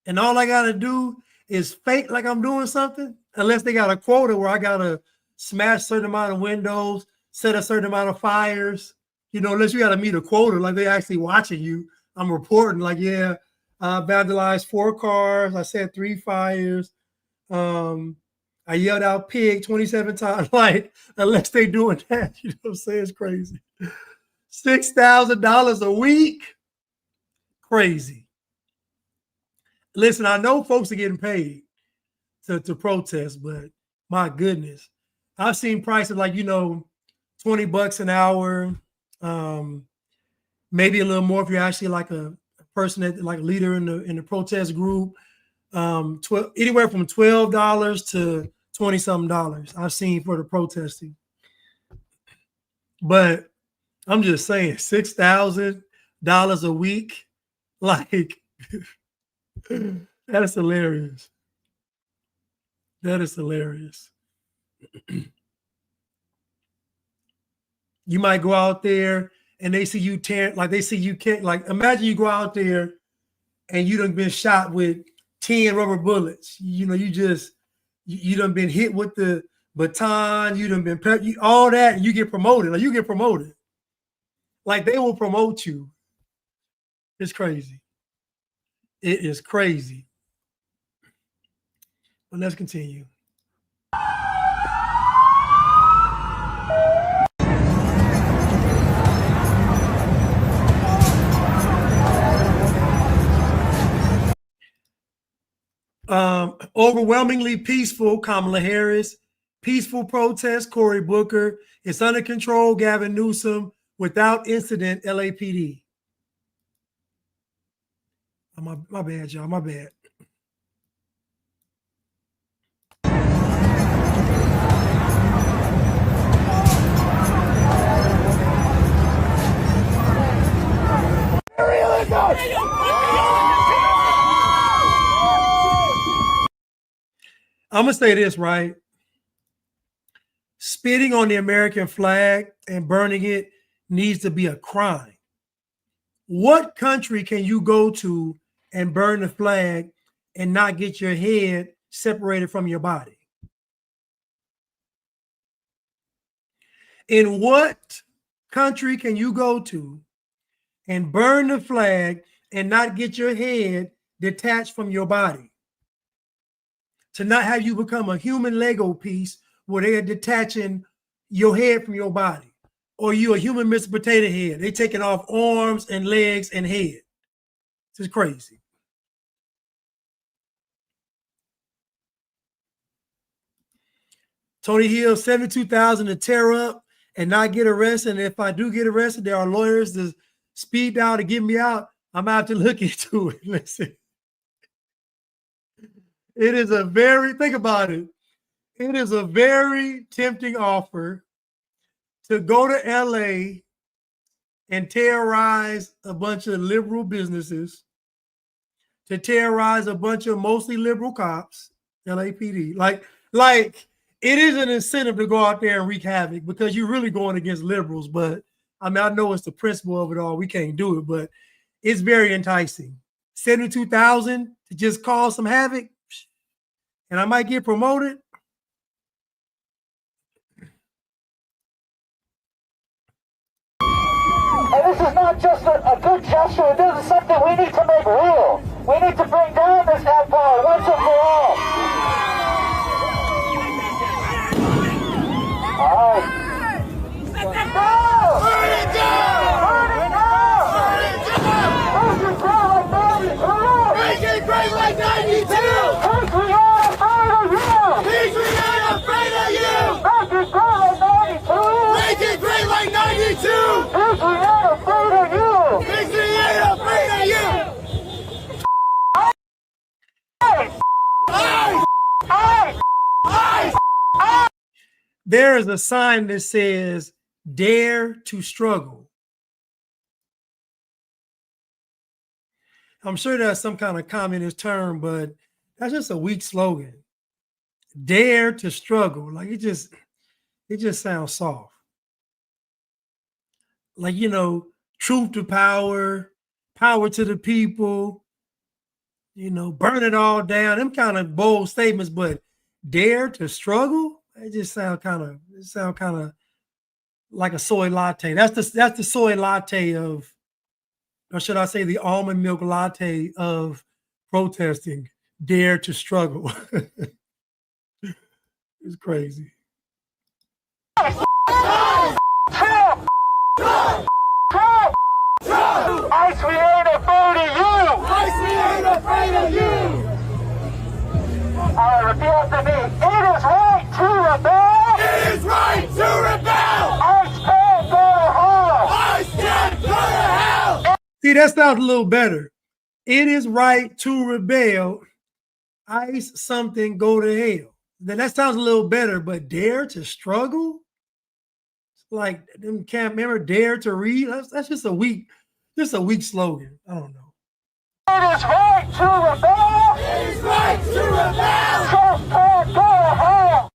[SPEAKER 1] and all I gotta do is fake like I'm doing something, unless they got a quota where I gotta smash a certain amount of windows, set a certain amount of fires, you know, unless you gotta meet a quota, like they actually watching you. I'm reporting, like, yeah, I vandalized 4 cars, I set 3 fires, I yelled out pig 27 times, like, unless they doing that, you know what I'm saying? It's crazy. $6,000 a week? Crazy. Listen, I know folks are getting paid to protest, but my goodness, I've seen prices like, you know, $20 an hour, maybe a little more if you're actually like a person that like a leader in the protest group. Anywhere from $12 to $20-something I've seen for the protesting. But I'm just saying, $6,000 a week, like. That is hilarious. That is hilarious. You might go out there and they see you tear, like they see you can't, like imagine you go out there and you done been shot with 10 rubber bullets. You know, you done been hit with the baton, you done been all that, and you get promoted. Like you get promoted. Like they will promote you. It's crazy. It is crazy. But let's continue. Overwhelmingly peaceful, Kamala Harris. Peaceful protest, Cory Booker. It's under control, Gavin Newsom. Without incident, LAPD. Oh, my bad, y'all. My bad. I'm going to say this, right? Spitting on the American flag and burning it needs to be a crime. What country can you go to and burn the flag and not get your head separated from your body? In what country can you go to and burn the flag and not get your head detached from your body? to not have you become a human Lego piece where they are detaching your head from your body, or you a human Mr. Potato Head. They taking off arms and legs and head. This is crazy. Tony Hill, 72,000 to tear up and not get arrested. And if I do get arrested, there are lawyers to speed down to get me out. I'm gonna have to look into it. Listen, it is a very, think about it. It is a very tempting offer to go to LA and terrorize a bunch of liberal businesses, to terrorize a bunch of mostly liberal cops, LAPD. Like it is an incentive to go out there and wreak havoc because you're really going against liberals. But I mean, I know it's the principle of it all. We can't do it, but it's very enticing. 72,000 to just cause some havoc, and I might get promoted.
[SPEAKER 17] And this is not just a good gesture. This is something we need to make real. We need to bring down this empire once and for all. All right. Burn it down! Burn it down! Burn it down! Burn it down! Make it great like 92! Make it great like 92! Patriot afraid of you! Patriot afraid of you! Make it great like 92! Make it great like 92! Patriot afraid of you! Patriot afraid of you!
[SPEAKER 1] There is a sign that says, "Dare to struggle." I'm sure that's some kind of communist term, but that's just a weak slogan. Dare to struggle. Like it just sounds soft. Like, you know, truth to power, power to the people, you know, burn it all down. Them kind of bold statements, but dare to struggle? It just sound kind of like a soy latte. That's the soy latte of, or should I say the almond milk latte of protesting. Dare to struggle. It's crazy.
[SPEAKER 17] ICE, we ain't afraid of you! ICE, we ain't afraid of you! All right, repeat after me. It is right to rebel! It is right to rebel! ICE can't go to hell! ICE can't go to hell!
[SPEAKER 1] See, that sounds a little better. It is right to rebel. ICE something, go to hell. Then that sounds a little better, but dare to struggle? Like them can't remember dare to read. That's just a weak slogan. I don't know.
[SPEAKER 17] It is right to rebel. It is right to rebel. Just can't go to hell.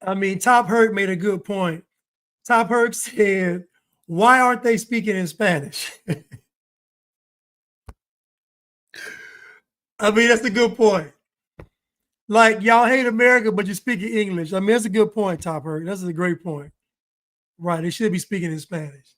[SPEAKER 1] I mean, Top Herc made a good point. Top Herc said, "Why aren't they speaking in Spanish?" I mean, that's a good point. Like, y'all hate America, but you're speaking English. I mean, that's a good point, Top Herc. That's a great point. Right, they should be speaking in Spanish.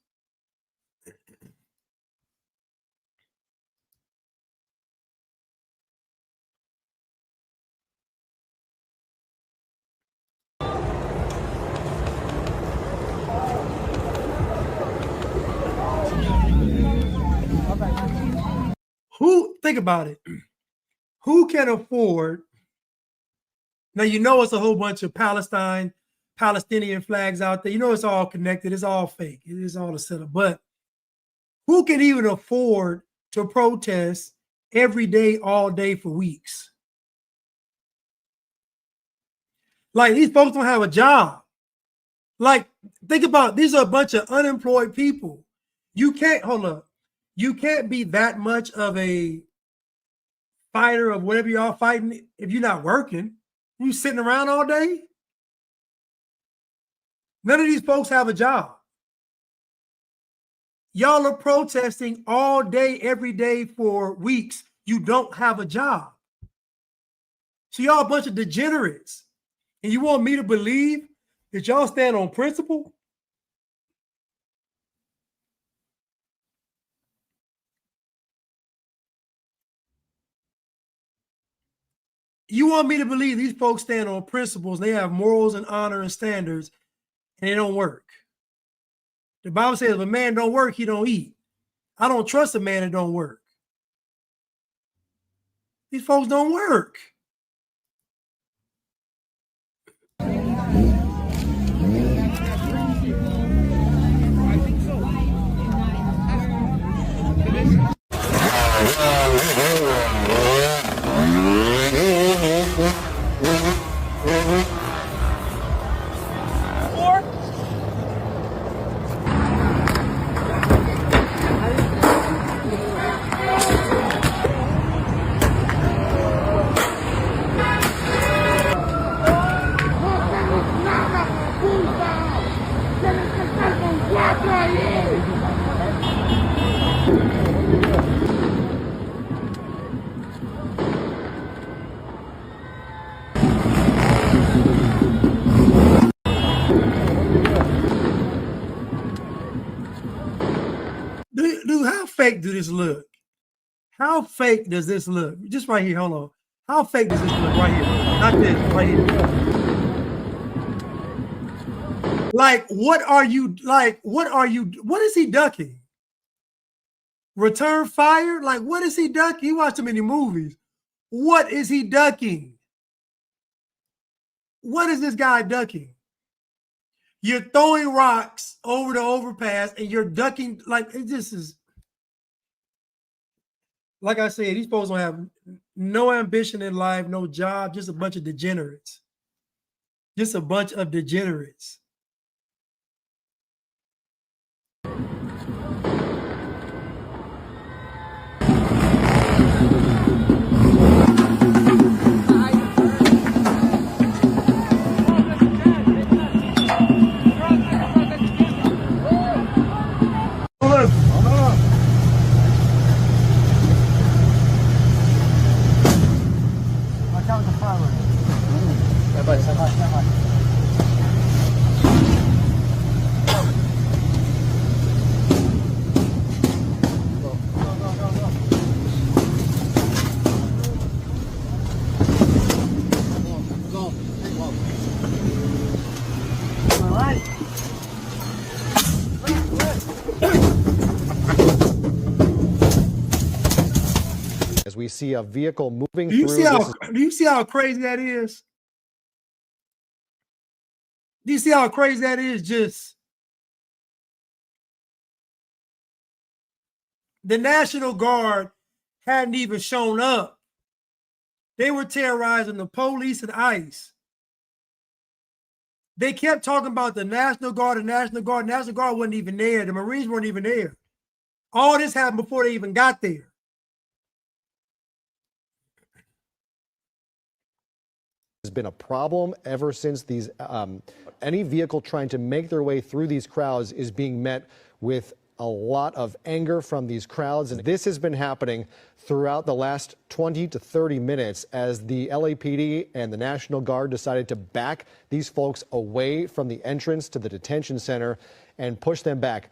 [SPEAKER 1] Think about it. Who can afford? Now, you know, it's a whole bunch of Palestinian flags out there. You know, it's all connected. It's all fake. It is all a setup. But who can even afford to protest every day, all day for weeks? Like, these folks don't have a job. Like, think about it. These are a bunch of unemployed people. You can't, hold up. You can't be that much of a fighter of whatever y'all fighting if you're not working. You sitting around all day? None of these folks have a job. Y'all are protesting all day, every day for weeks. You don't have a job. So y'all a bunch of degenerates. And you want me to believe that y'all stand on principle? You want me to believe these folks stand on principles, they have morals and honor and standards, and they don't work. The Bible says if a man don't work, he don't eat. I don't trust a man that don't work. These folks don't work. Dude, how fake do this look? How fake does this look? Just right here, hold on. How fake does this look right here? Not this, right here. Like, what are you, what is he ducking? Return fire? Like, what is he ducking? He watched too many movies. What is he ducking? What is this guy ducking? You're throwing rocks over the overpass and you're ducking. Like, it just is. Like I said, these folks don't have no ambition in life, no job, just a bunch of degenerates. Just a bunch of degenerates.
[SPEAKER 18] As we see a vehicle moving
[SPEAKER 1] Do you
[SPEAKER 18] through.
[SPEAKER 1] do you see how crazy that is? Do you see how crazy that is? Just the National Guard hadn't even shown up. They were terrorizing the police and ICE. They kept talking about the National Guard, the National Guard. The National Guard wasn't even there. The Marines weren't even there. All this happened before they even got there.
[SPEAKER 18] Has been a problem ever since these any vehicle trying to make their way through these crowds is being met with a lot of anger from these crowds, and this has been happening throughout the last 20 to 30 minutes as the LAPD and the National Guard decided to back these folks away from the entrance to the detention center and push them back.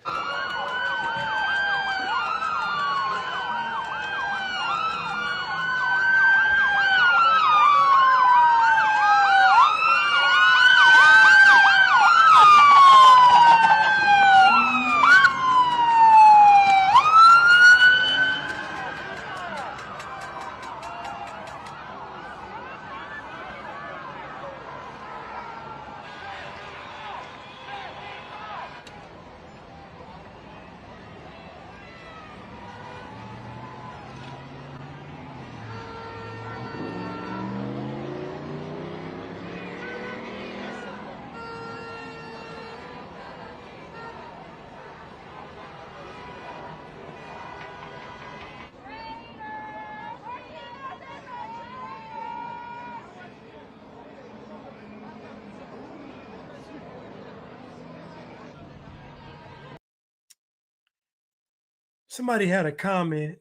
[SPEAKER 1] Somebody had a comment.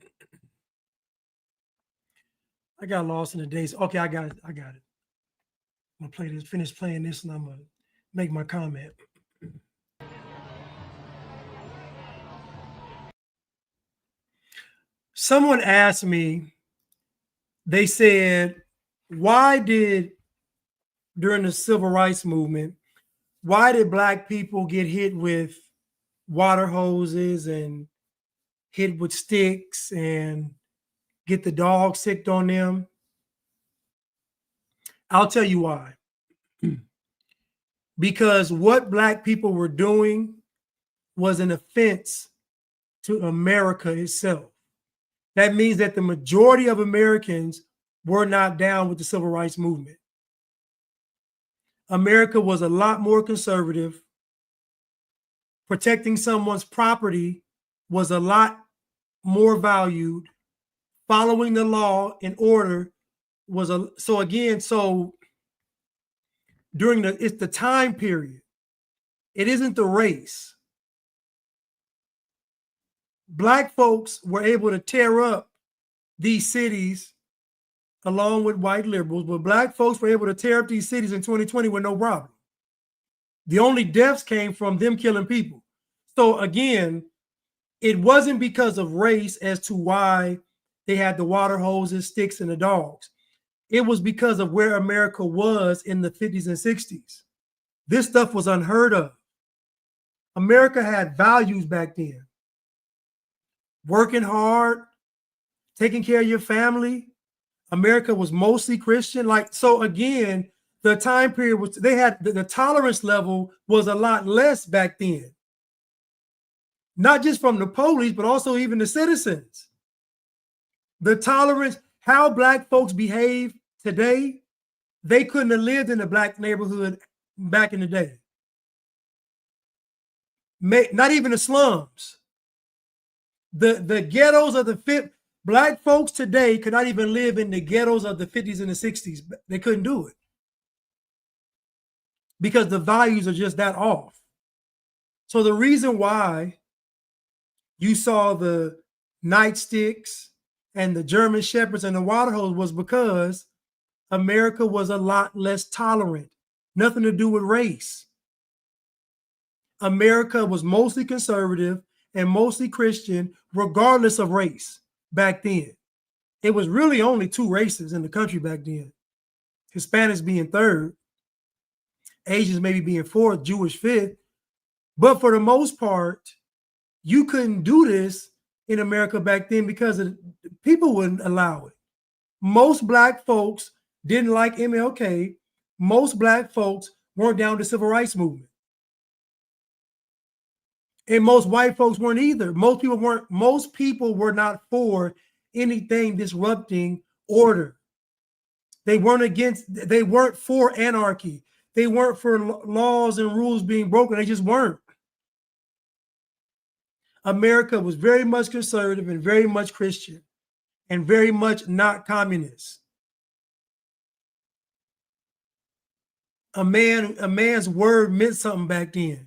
[SPEAKER 1] I got lost in the days. Okay, I got it. I'm gonna play this, finish playing this, and I'm gonna make my comment. Someone asked me, they said, Why did, during the civil rights movement, why did black people get hit with water hoses and hit with sticks and get the dog sicked on them? I'll tell you why. Because what black people were doing was an offense to America itself. That means that the majority of Americans were not down with the civil rights movement. America was a lot more conservative. Protecting someone's property was a lot more valued. Following the law and order was so during it's the time period. It isn't the race. Black folks were able to tear up these cities along with white liberals, but black folks were able to tear up these cities in 2020 with no problem. The only deaths came from them killing people. So again, it wasn't because of race as to why they had the water hoses, sticks, and the dogs. It was because of where America was in the 50s and 60s. This stuff was unheard of. America had values back then. Working hard, taking care of your family. America was mostly Christian. So again, the time period was, they had the tolerance level was a lot less back then. Not just from the police, but also even the citizens. The tolerance, how black folks behave today, they couldn't have lived in a black neighborhood back in the day. Not even the slums. The ghettos of the black folks today could not even live in the ghettos of the 50s and the 60s. They couldn't do it because the values are just that off. So the reason why you saw the nightsticks and the German shepherds and the water hose was because America was a lot less tolerant. Nothing to do with race. America was mostly conservative and mostly Christian, regardless of race back then. It was really only two races in the country back then. Hispanics being third, Asians maybe being fourth, Jewish fifth. But for the most part, you couldn't do this in America back then because people wouldn't allow it. Most black folks didn't like MLK. Most black folks weren't down with the civil rights movement. And most white folks weren't either. Most people were not for anything disrupting order. They weren't for anarchy. They weren't for laws and rules being broken. They just weren't. America was very much conservative and very much Christian and very much not communist. A man's word meant something back then.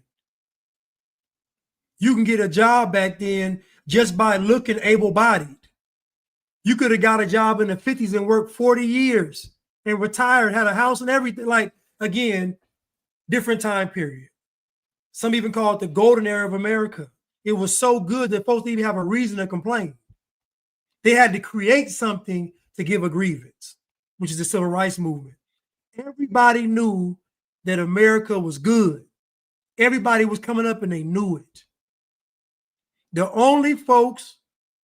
[SPEAKER 1] You can get a job back then just by looking able-bodied. You could have got a job in the 50s and worked 40 years and retired, had a house and everything. Again, different time period. Some even call it the golden era of America. It was so good that folks didn't even have a reason to complain. They had to create something to give a grievance, which is the civil rights movement. Everybody knew that America was good. Everybody was coming up and they knew it. The only folks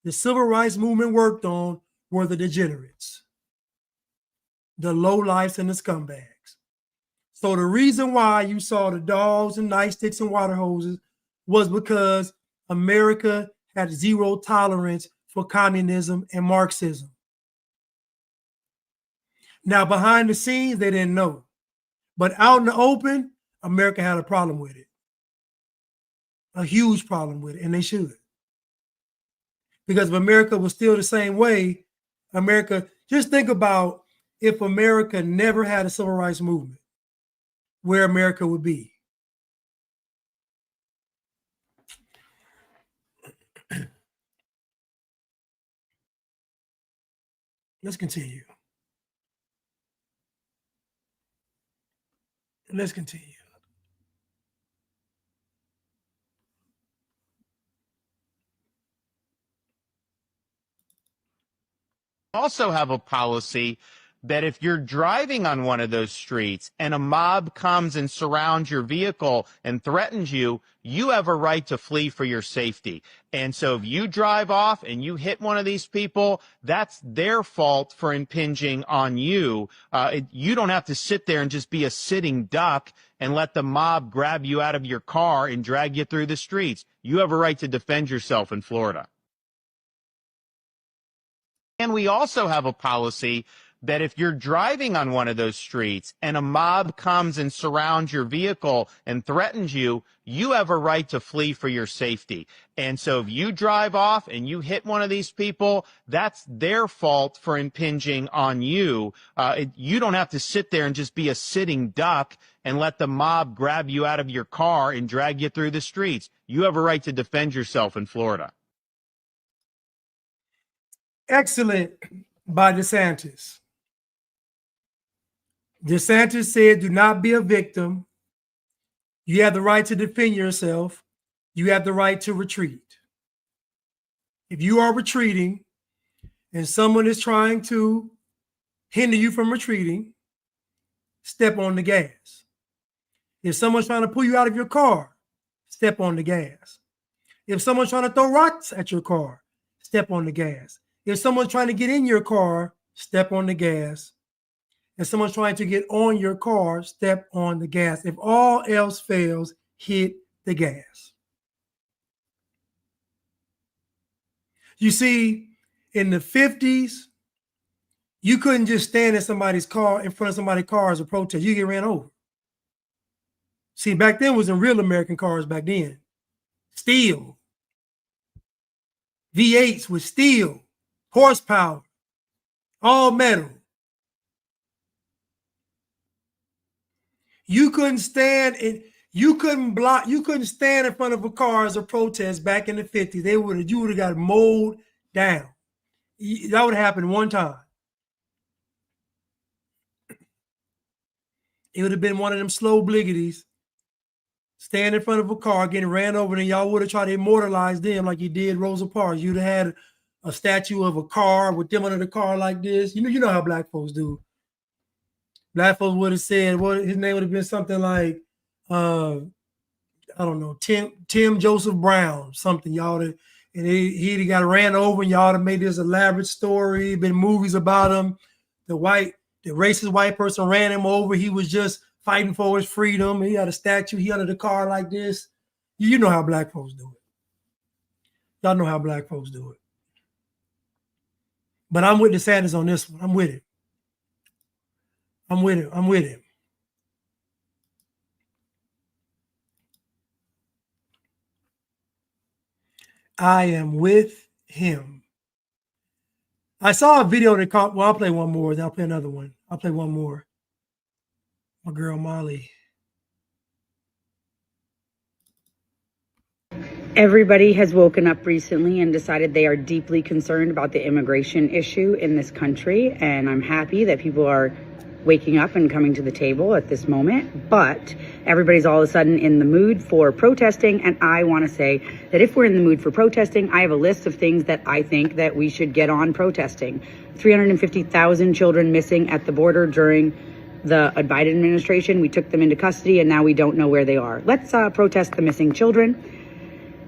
[SPEAKER 1] the civil rights movement worked on were the degenerates, the lowlifes and the scumbags. So the reason why you saw the dogs and nightsticks and water hoses was because America had zero tolerance for communism and Marxism. Now, behind the scenes, they didn't know. But out in the open, America had a problem with it. A huge problem with it, and they should. Because if America was still the same way, just think about if America never had a civil rights movement, where America would be. Let's continue. Let's continue.
[SPEAKER 19] Also have a policy that if you're driving on one of those streets and a mob comes and surrounds your vehicle and threatens you, you have a right to flee for your safety. And so if you drive off and you hit one of these people, that's their fault for impinging on you. You don't have to sit there and just be a sitting duck and let the mob grab you out of your car and drag you through the streets. You have a right to defend yourself in Florida. And we also have a policy that if you're driving on one of those streets and a mob comes and surrounds your vehicle and threatens you, you have a right to flee for your safety. And so if you drive off and you hit one of these people, that's their fault for impinging on you. You don't have to sit there and just be a sitting duck and let the mob grab you out of your car and drag you through the streets. You have a right to defend yourself in Florida.
[SPEAKER 1] Excellent by DeSantis. DeSantis said, do not be a victim. You have the right to defend yourself. You have the right to retreat. If you are retreating and someone is trying to hinder you from retreating, step on the gas. If someone's trying to pull you out of your car, step on the gas. If someone's trying to throw rocks at your car, step on the gas. If someone's trying to get in your car, step on the gas. If someone's trying to get on your car, step on the gas. If all else fails, hit the gas. You see, in the 50s, you couldn't just stand in somebody's car, in front of somebody's car as a protest. You get ran over. See, back then was in real American cars back then. Steel. V8s with steel, horsepower, all metal. You couldn't stand in front of a car as a protest back in the 50s. You would have got mowed down. That would have happened one time. It would have been one of them slow bliggities. Stand in front of a car, getting ran over, and y'all would have tried to immortalize them like you did Rosa Parks. You'd have had a statue of a car with them under the car like this. You know how black folks do. Black folks would have said, his name would have been something like, I don't know, Tim Joseph Brown, something, y'all. And he got ran over, and y'all have made this elaborate story, been movies about him. The racist white person ran him over. He was just fighting for his freedom. He had a statue. He under the car like this. You know how black folks do it. Y'all know how black folks do it. But I'm with DeSantis on this one. I'm with it. I'm with him. I'm with him. I am with him. I saw a video that caught, well, I'll play one more, then I'll play another one. I'll play one more. My girl Molly.
[SPEAKER 20] Everybody has woken up recently and decided they are deeply concerned about the immigration issue in this country. And I'm happy that people are waking up and coming to the table at this moment. But everybody's all of a sudden in the mood for protesting. And I want to say that if we're in the mood for protesting, I have a list of things that I think that we should get on protesting. 350,000 children missing at the border during the Biden administration. We took them into custody and now we don't know where they are. Let's protest the missing children.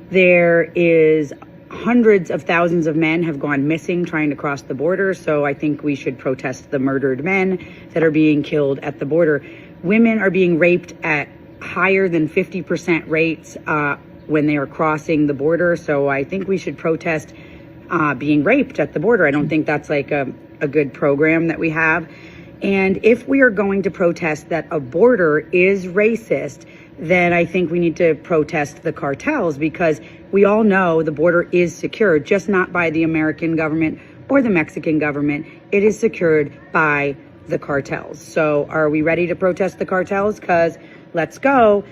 [SPEAKER 20] There is hundreds of thousands of men have gone missing trying to cross the border. So I think we should protest the murdered men that are being killed at the border. Women are being raped at higher than 50% rates when they are crossing the border. So I think we should protest being raped at the border. I don't think that's like a good program that we have. And if we are going to protest that a border is racist, then I think we need to protest the cartels, because we all know the border is secured, just not by the American government or the Mexican government. It is secured by the cartels. So are we ready to protest the cartels? Because let's go.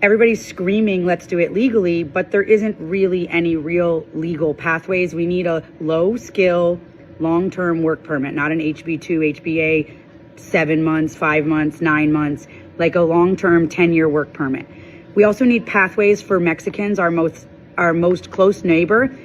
[SPEAKER 20] Everybody's screaming, let's do it legally, but there isn't really any real legal pathways. We need a low skill, long-term work permit, not an HB2, HBA, 7 months, 5 months, 9 months, like a long-term 10-year work permit. We also need pathways for Mexicans, our most close neighbor.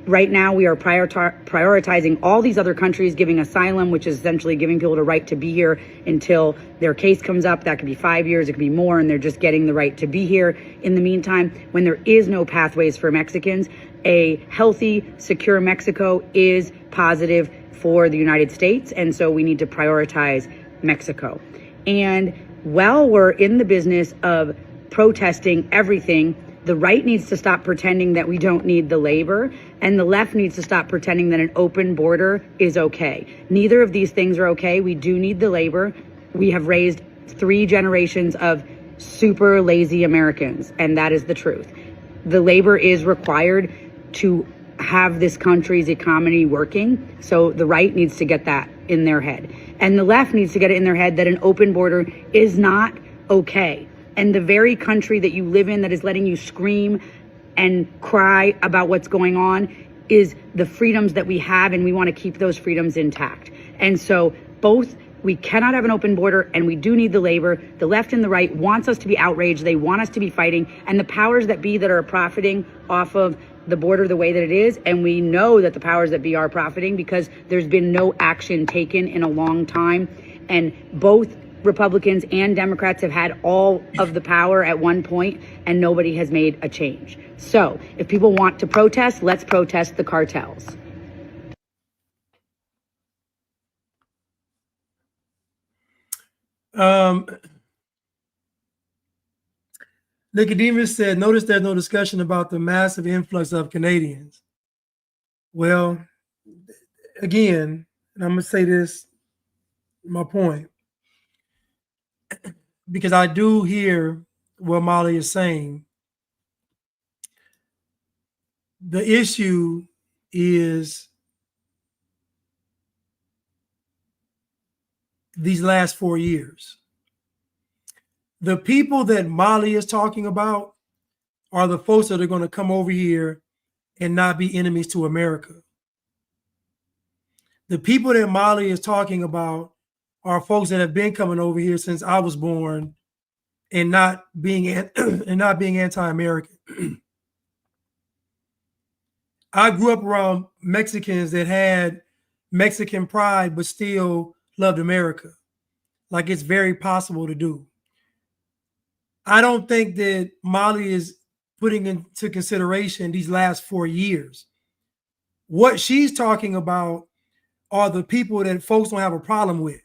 [SPEAKER 20] Right now, we are prioritizing all these other countries giving asylum, which is essentially giving people the right to be here until their case comes up. That could be 5 years, it could be more, and they're just getting the right to be here. In the meantime, when there is no pathways for Mexicans, a healthy, secure Mexico is positive for the United States, and so we need to prioritize Mexico. And while we're in the business of protesting everything, the right needs to stop pretending that we don't need the labor, and the left needs to stop pretending that an open border is okay. Neither of these things are okay. We do need the labor. We have raised 3 generations of super lazy Americans, and that is the truth. The labor is required to have this country's economy working, so the right needs to get that in their head. And the left needs to get it in their head that an open border is not okay. And the very country that you live in that is letting you scream and cry about what's going on is the freedoms that we have, and we want to keep those freedoms intact. And so both, we cannot have an open border, and we do need the labor. The left and the right wants us to be outraged. They want us to be fighting, and the powers that be that are profiting off of the border the way that it is, and we know that the powers that be are profiting because there's been no action taken in a long time, and both Republicans and Democrats have had all of the power at one point, and nobody has made a change. So if people want to protest, let's protest the cartels.
[SPEAKER 1] Nicodemus said, notice there's no discussion about the massive influx of Canadians. Well, again, and I'm going to say this, my point, because I do hear what Molly is saying. The issue is these last 4 years. The people that Molly is talking about are the folks that are going to come over here and not be enemies to America. The people that Molly is talking about are folks that have been coming over here since I was born and not being anti-American. I grew up around Mexicans that had Mexican pride but still loved America. Like, it's very possible to do. I don't think that Molly is putting into consideration these last 4 years. What she's talking about are the people that folks don't have a problem with.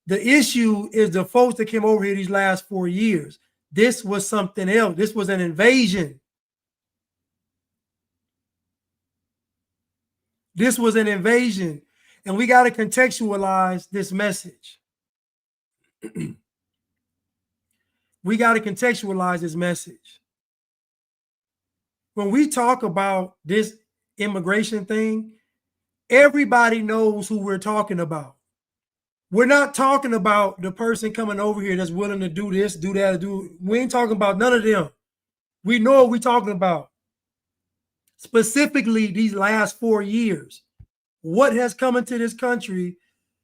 [SPEAKER 1] The issue is the folks that came over here these last 4 years. This was something else. This was an invasion. This was an invasion. And we got to contextualize this message. We got to contextualize this message. When we talk about this immigration thing, everybody knows who we're talking about. We're not talking about the person coming over here that's willing to do this, do that, we ain't talking about none of them. We know what we're talking about. Specifically, these last 4 years, what has come into this country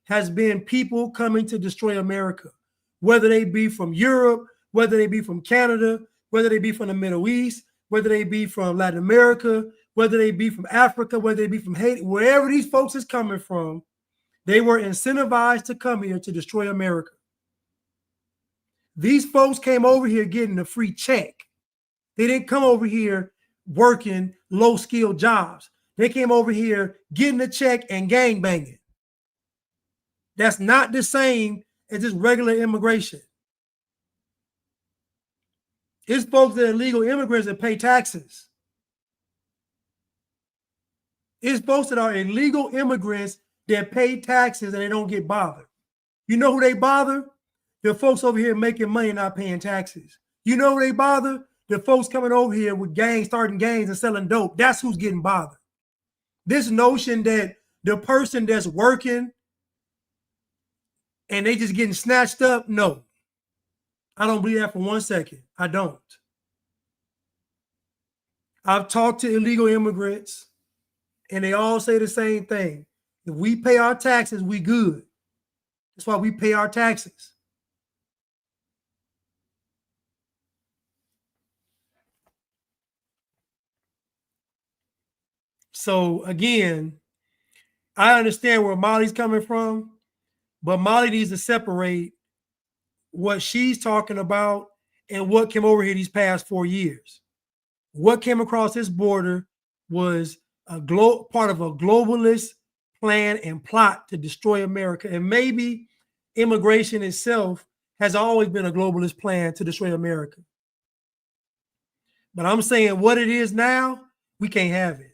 [SPEAKER 1] has been people coming to destroy America, whether they be from Europe, whether they be from Canada, whether they be from the Middle East, whether they be from Latin America, whether they be from Africa, whether they be from Haiti, wherever these folks is coming from, they were incentivized to come here to destroy America. These folks came over here getting a free check. They didn't come over here working low-skilled jobs. They came over here getting a check and gangbanging. That's not the same as just regular immigration. It's folks that are illegal immigrants that pay taxes. It's folks that are illegal immigrants that pay taxes and they don't get bothered. You know who they bother? The folks over here making money and not paying taxes. You know who they bother? The folks coming over here with gangs, starting gangs and selling dope. That's who's getting bothered. This notion that the person that's working and they just getting snatched up, no. I don't believe that for 1 second. I don't. I've talked to illegal immigrants and they all say the same thing. If we pay our taxes, we good. That's why we pay our taxes. So again, I understand where Molly's coming from, but Molly needs to separate what she's talking about and what came over here these past 4 years. What came across this border was part of a globalist plan and plot to destroy America. And maybe immigration itself has always been a globalist plan to destroy America. But I'm saying what it is now, we can't have it.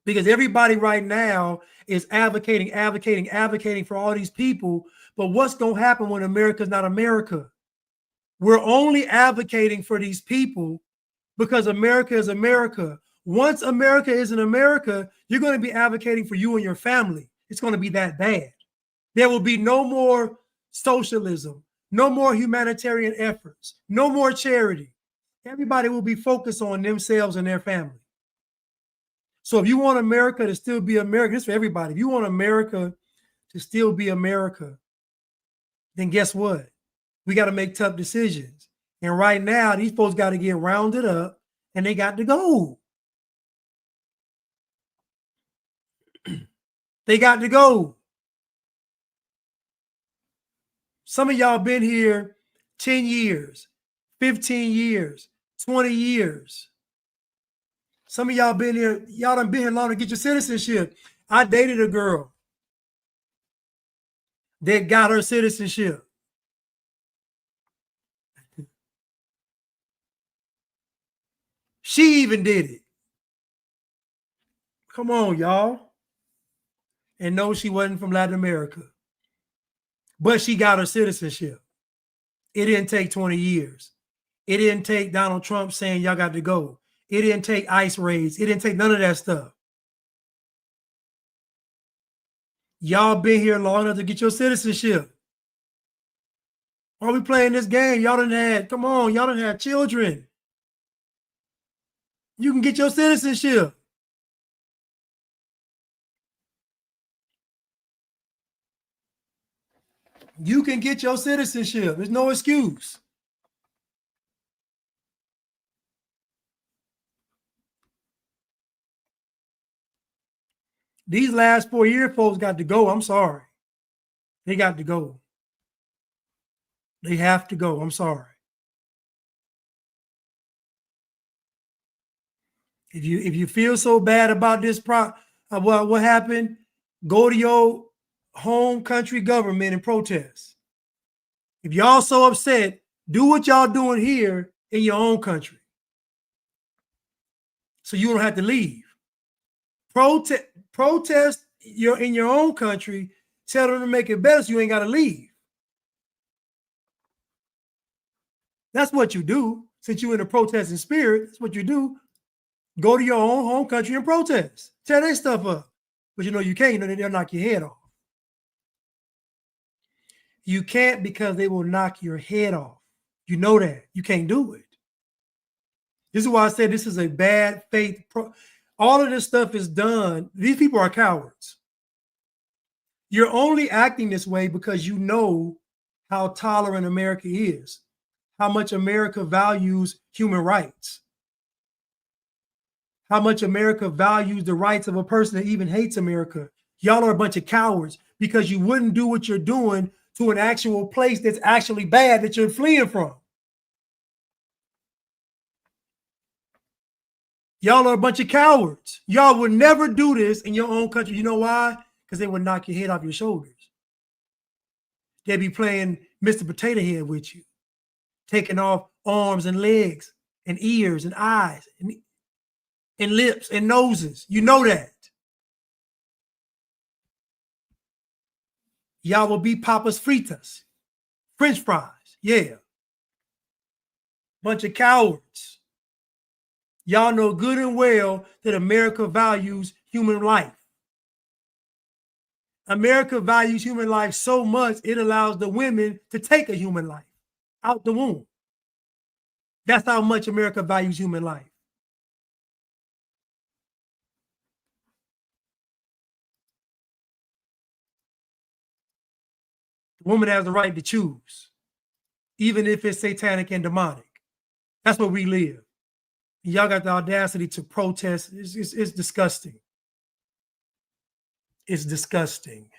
[SPEAKER 1] Because everybody right now is advocating for all these people. But what's going to happen when America's not America? We're only advocating for these people because America is America. Once America isn't America, you're going to be advocating for you and your family. It's going to be that bad. There will be no more socialism, no more humanitarian efforts, no more charity. Everybody will be focused on themselves and their family. So if you want America to still be America, this is for everybody. If you want America to still be America, then guess what? We got to make tough decisions. And right now, these folks got to get rounded up and they got to go. They got to go. Some of y'all been here 10 years, 15 years, 20 years. Some of y'all been here, y'all done been here long to get your citizenship. I dated a girl that got her citizenship. She even did it. Come on, y'all. And no, she wasn't from Latin America. But she got her citizenship. It didn't take 20 years. It didn't take Donald Trump saying y'all got to go. It didn't take ICE raids. It didn't take none of that stuff. Y'all been here long enough to get your citizenship. Why are we playing this game? Y'all done had, come on, y'all done had children. You can get your citizenship. You can get your citizenship. There's no excuse. These last 4 years, folks got to go. I'm sorry. They got to go. They have to go. I'm sorry. If you feel so bad about this what happened, go to your home country government and protest. If y'all so upset, do what y'all doing here in your own country, so you don't have to leave. Protest in your own country. Tell them to make it better, so you ain't got to leave. That's what you do. Since you're in a protesting spirit, that's what you do. Go to your own home country and protest. Tear their stuff up. But you know you can't. You know they'll knock your head off. You can't, because they will knock your head off. You know that. You can't do it. This is why I said this is a bad faith. All of this stuff is done. These people are cowards. You're only acting this way because you know how tolerant America is, how much America values human rights, how much America values the rights of a person that even hates America. Y'all are a bunch of cowards because you wouldn't do what you're doing to an actual place that's actually bad that you're fleeing from. Y'all are a bunch of cowards. Y'all would never do this in your own country. You know why? Because they would knock your head off your shoulders. They'd be playing Mr. Potato Head with you, taking off arms and legs and ears and eyes and lips and noses. You know that. Y'all will be papas fritas, French fries. Yeah. Bunch of cowards. Y'all know good and well that America values human life. America values human life so much, it allows the women to take a human life out the womb. That's how much America values human life. The woman has the right to choose, even if it's satanic and demonic. That's where we live. Y'all got the audacity to protest. It's disgusting. It's disgusting.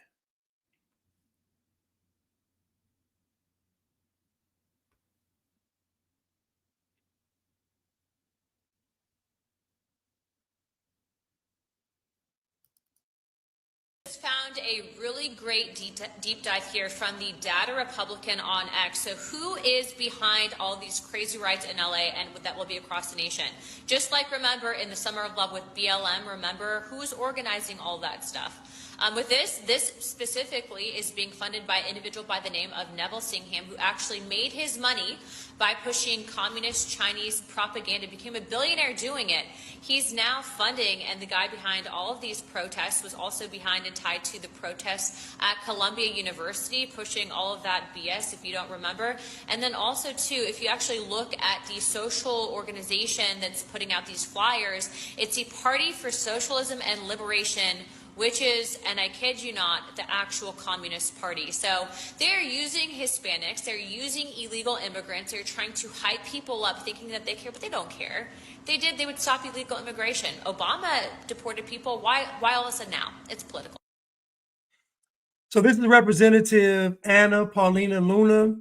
[SPEAKER 21] Found a really great deep dive here from the Data Republican on X. So who is behind all these crazy riots in LA and that will be across the nation? Just like remember in the Summer of Love with BLM, remember who's organizing all that stuff? With this specifically is being funded by an individual by the name of Neville Singham, who actually made his money by pushing communist Chinese propaganda, became a billionaire doing it. He's now funding, and the guy behind all of these protests was also behind and tied to the protests at Columbia University, pushing all of that BS, if you don't remember. And then also, too, if you actually look at the social organization that's putting out these flyers, it's the Party for Socialism and Liberation, which is, and I kid you not, the actual Communist Party. So they're using Hispanics, they're using illegal immigrants, they're trying to hype people up thinking that they care, but they don't care. They would stop illegal immigration. Obama deported people, why all of a sudden now? It's political.
[SPEAKER 1] So this is Representative Anna Paulina Luna,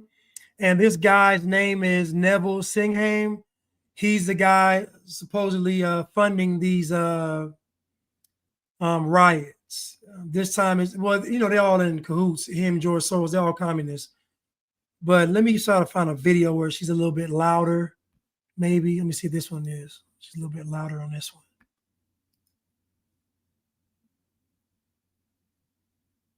[SPEAKER 1] and this guy's name is Neville Singham. He's the guy supposedly funding these riots. This time is, well, you know, they're all in cahoots. Him, George Soros, they're all communists. But let me try to find a video where she's a little bit louder. Maybe let me see if this one is. She's a little bit louder on this one.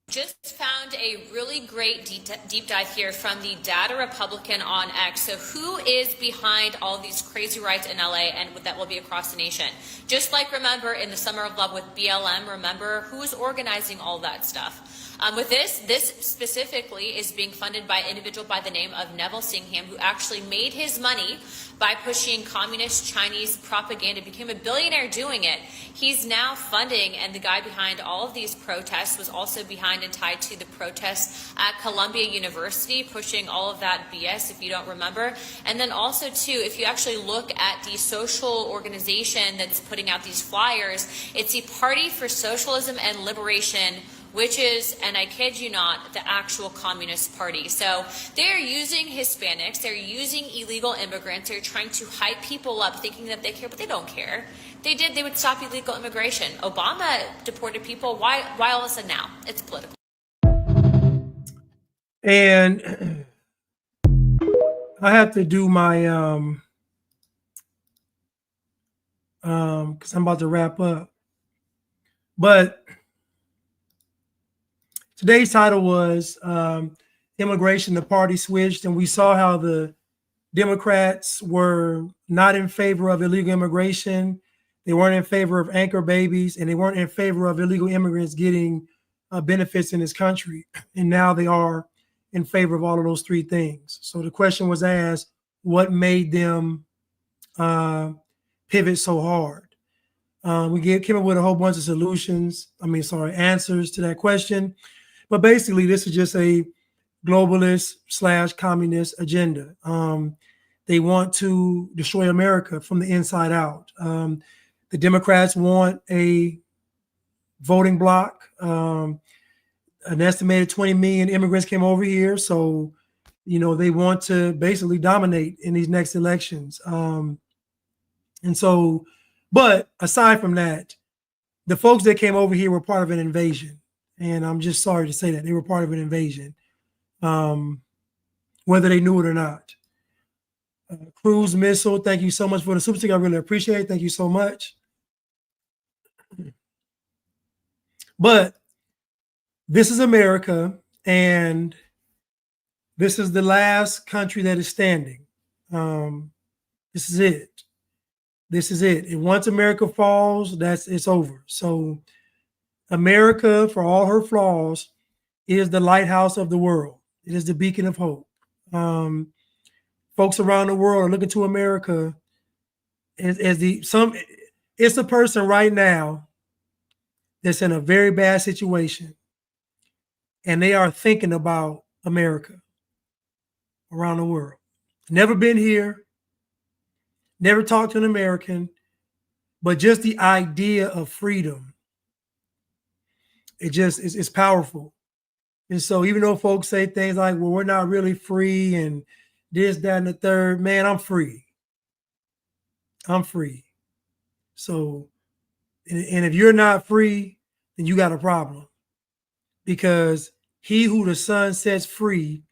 [SPEAKER 21] Just found a really great deep dive here from the Data Republican on X. So who is behind all these crazy riots in LA and that will be across the nation? Just like remember in the Summer of Love with BLM, remember who's organizing all that stuff? With this specifically is being funded by an individual by the name of Neville Singham, who actually made his money by pushing communist Chinese propaganda, became a billionaire doing it. He's now funding, and the guy behind all of these protests was also behind and tied to the protests at Columbia University, pushing all of that BS, if you don't remember. And then also, too, if you actually look at the social organization that's putting out these flyers, it's the Party for Socialism and Liberation, which is, and I kid you not, the actual Communist Party. So they're using Hispanics, they're using illegal immigrants, they're trying to hype people up thinking that they care, but they don't care. They would stop illegal immigration. Obama deported people, why all of a sudden now? It's political.
[SPEAKER 1] And I have to do my, because I'm about to wrap up. But today's title was Immigration, the Party Switched, and we saw how the Democrats were not in favor of illegal immigration. They weren't in favor of anchor babies, and they weren't in favor of illegal immigrants getting benefits in this country. And now they are in favor of all of those three things. So the question was asked, what made them pivot so hard? We came up with a whole bunch of answers to that question. But basically, this is just a globalist / communist agenda. They want to destroy America from the inside out. The Democrats want a voting bloc. An estimated 20 million immigrants came over here. So, you know, they want to basically dominate in these next elections. But aside from that, the folks that came over here were part of an invasion. And I'm just sorry to say that. They were part of an invasion, whether they knew it or not. Cruise Missile, thank you so much for the super sticker. I really appreciate it. Thank you so much. But this is America, and this is the last country that is standing. This is it. This is it. And once America falls, it's over. So America, for all her flaws, is the lighthouse of the world. It is the beacon of hope. Folks around the world are looking to America it's a person right now that's in a very bad situation, and they are thinking about America around the world. Never been here, never talked to an American, but just the idea of freedom, it's powerful. And so even though folks say things like, well, we're not really free and this, that, and the third, man, I'm free. I'm free. So, and if you're not free, then you got a problem, because he who the Son sets free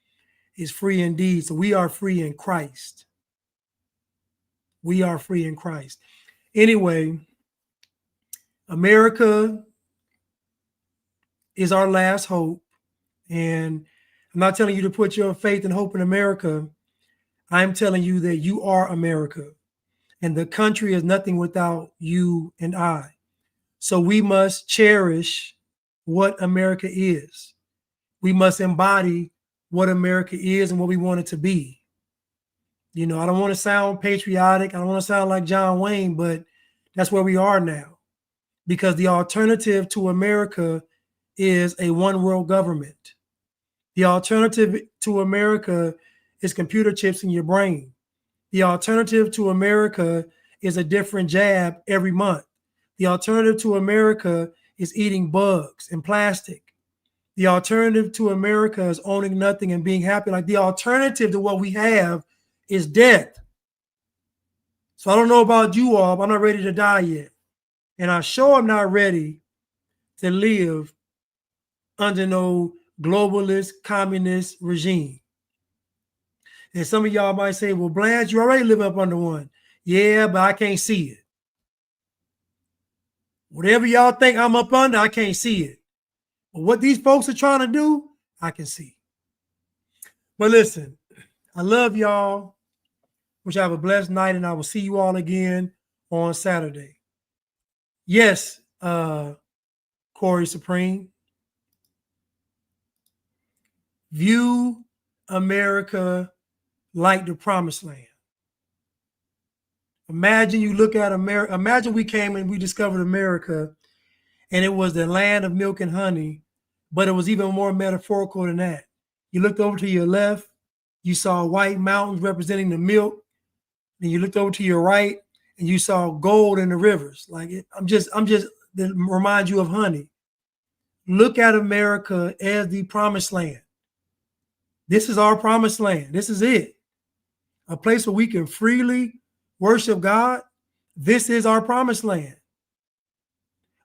[SPEAKER 1] is free indeed. So we are free in Christ. We are free in Christ. Anyway, America is our last hope. And I'm not telling you to put your faith and hope in America. I'm telling you that you are America. And the country is nothing without you and I. So we must cherish what America is. We must embody what America is and what we want it to be. You know, I don't want to sound patriotic. I don't want to sound like John Wayne, but that's where we are now. Because the alternative to America is a one world government. The alternative to America is computer chips in your brain. The alternative to America is a different jab every month. The alternative to America is eating bugs and plastic. The alternative to America is owning nothing and being happy. Like, the alternative to what we have is death. So I don't know about you all, but I'm not ready to die yet. And I sure am not ready to live under no globalist communist regime. And some of y'all might say, well, Blanche, you already live up under one. Yeah, but I can't see it. Whatever y'all think I'm up under, I can't see it. But what these folks are trying to do, I can see. But listen, I love y'all. Wish you have a blessed night, and I will see you all again on Saturday. Yes, Corey Supreme. View America like the promised land. Imagine you look at America. Imagine we came and we discovered America, and it was the land of milk and honey, but it was even more metaphorical than that. You looked over to your left, you saw white mountains representing the milk. And you looked over to your right, and you saw gold in the rivers. Like, I'm just to remind you of honey. Look at America as the promised land. This is our promised land. This is it. A place where we can freely worship God. This is our promised land.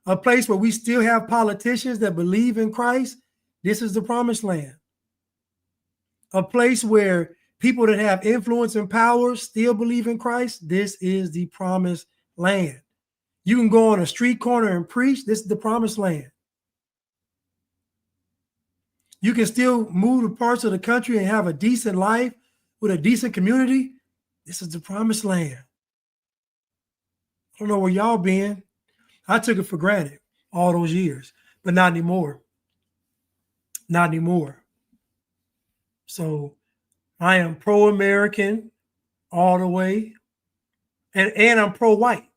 [SPEAKER 1] A place where we still have politicians that believe in Christ. This is the promised land. A place where people that have influence and power still believe in Christ. This is the promised land. You can go on a street corner and preach. This is the promised land. You can still move to parts of the country and have a decent life with a decent community. This is the promised land. I don't know where y'all been. I took it for granted all those years, but not anymore. Not anymore. So I am pro-American all the way. And I'm pro-white.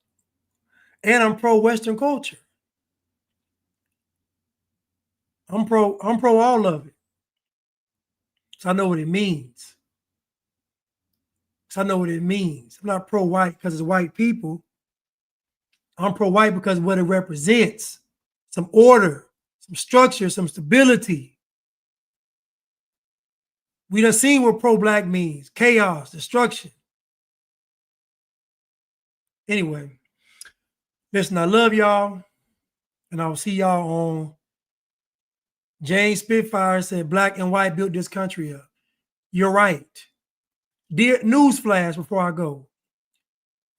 [SPEAKER 1] And I'm pro-Western culture. I'm pro all of it. So I know what it means. I'm not pro-white because it's white people. I'm pro-white because of what it represents. Some order, some structure, some stability. We done seen what pro-black means. Chaos, destruction. Anyway, listen, I love y'all. And I will see y'all on. James Spitfire said black and white built this country up. You're right. Dear, newsflash before I go.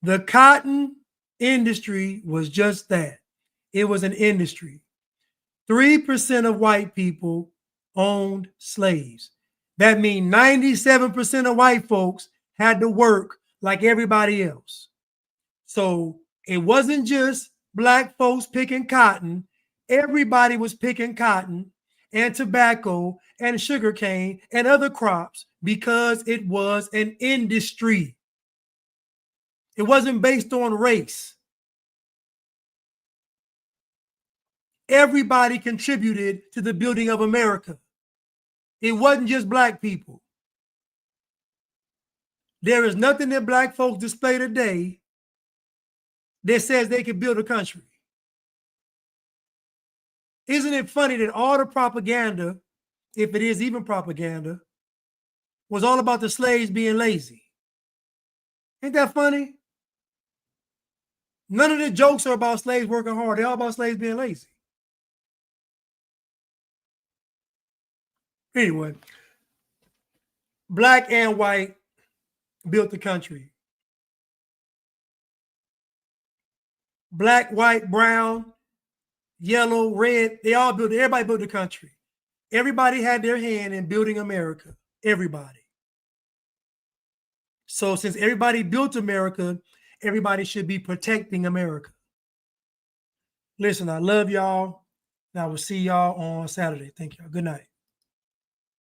[SPEAKER 1] The cotton industry was just that. It was an industry. 3% of white people owned slaves. That means 97% of white folks had to work like everybody else. So it wasn't just black folks picking cotton. Everybody was picking cotton and tobacco and sugarcane and other crops because it was an industry. It wasn't based on race. Everybody contributed to the building of America. It wasn't just black people. There is nothing that black folks display today that says they can build a country. Isn't it funny that all the propaganda, if it is even propaganda, was all about the slaves being lazy? Ain't that funny? None of the jokes are about slaves working hard. They're all about slaves being lazy. Anyway, black and white built the country. Black, white, brown, yellow, red, they all built it. Everybody built the country. Everybody had their hand in building America. Everybody. So since everybody built America, everybody should be protecting America. Listen, I love y'all. And I will see y'all on Saturday. Thank y'all. Good night.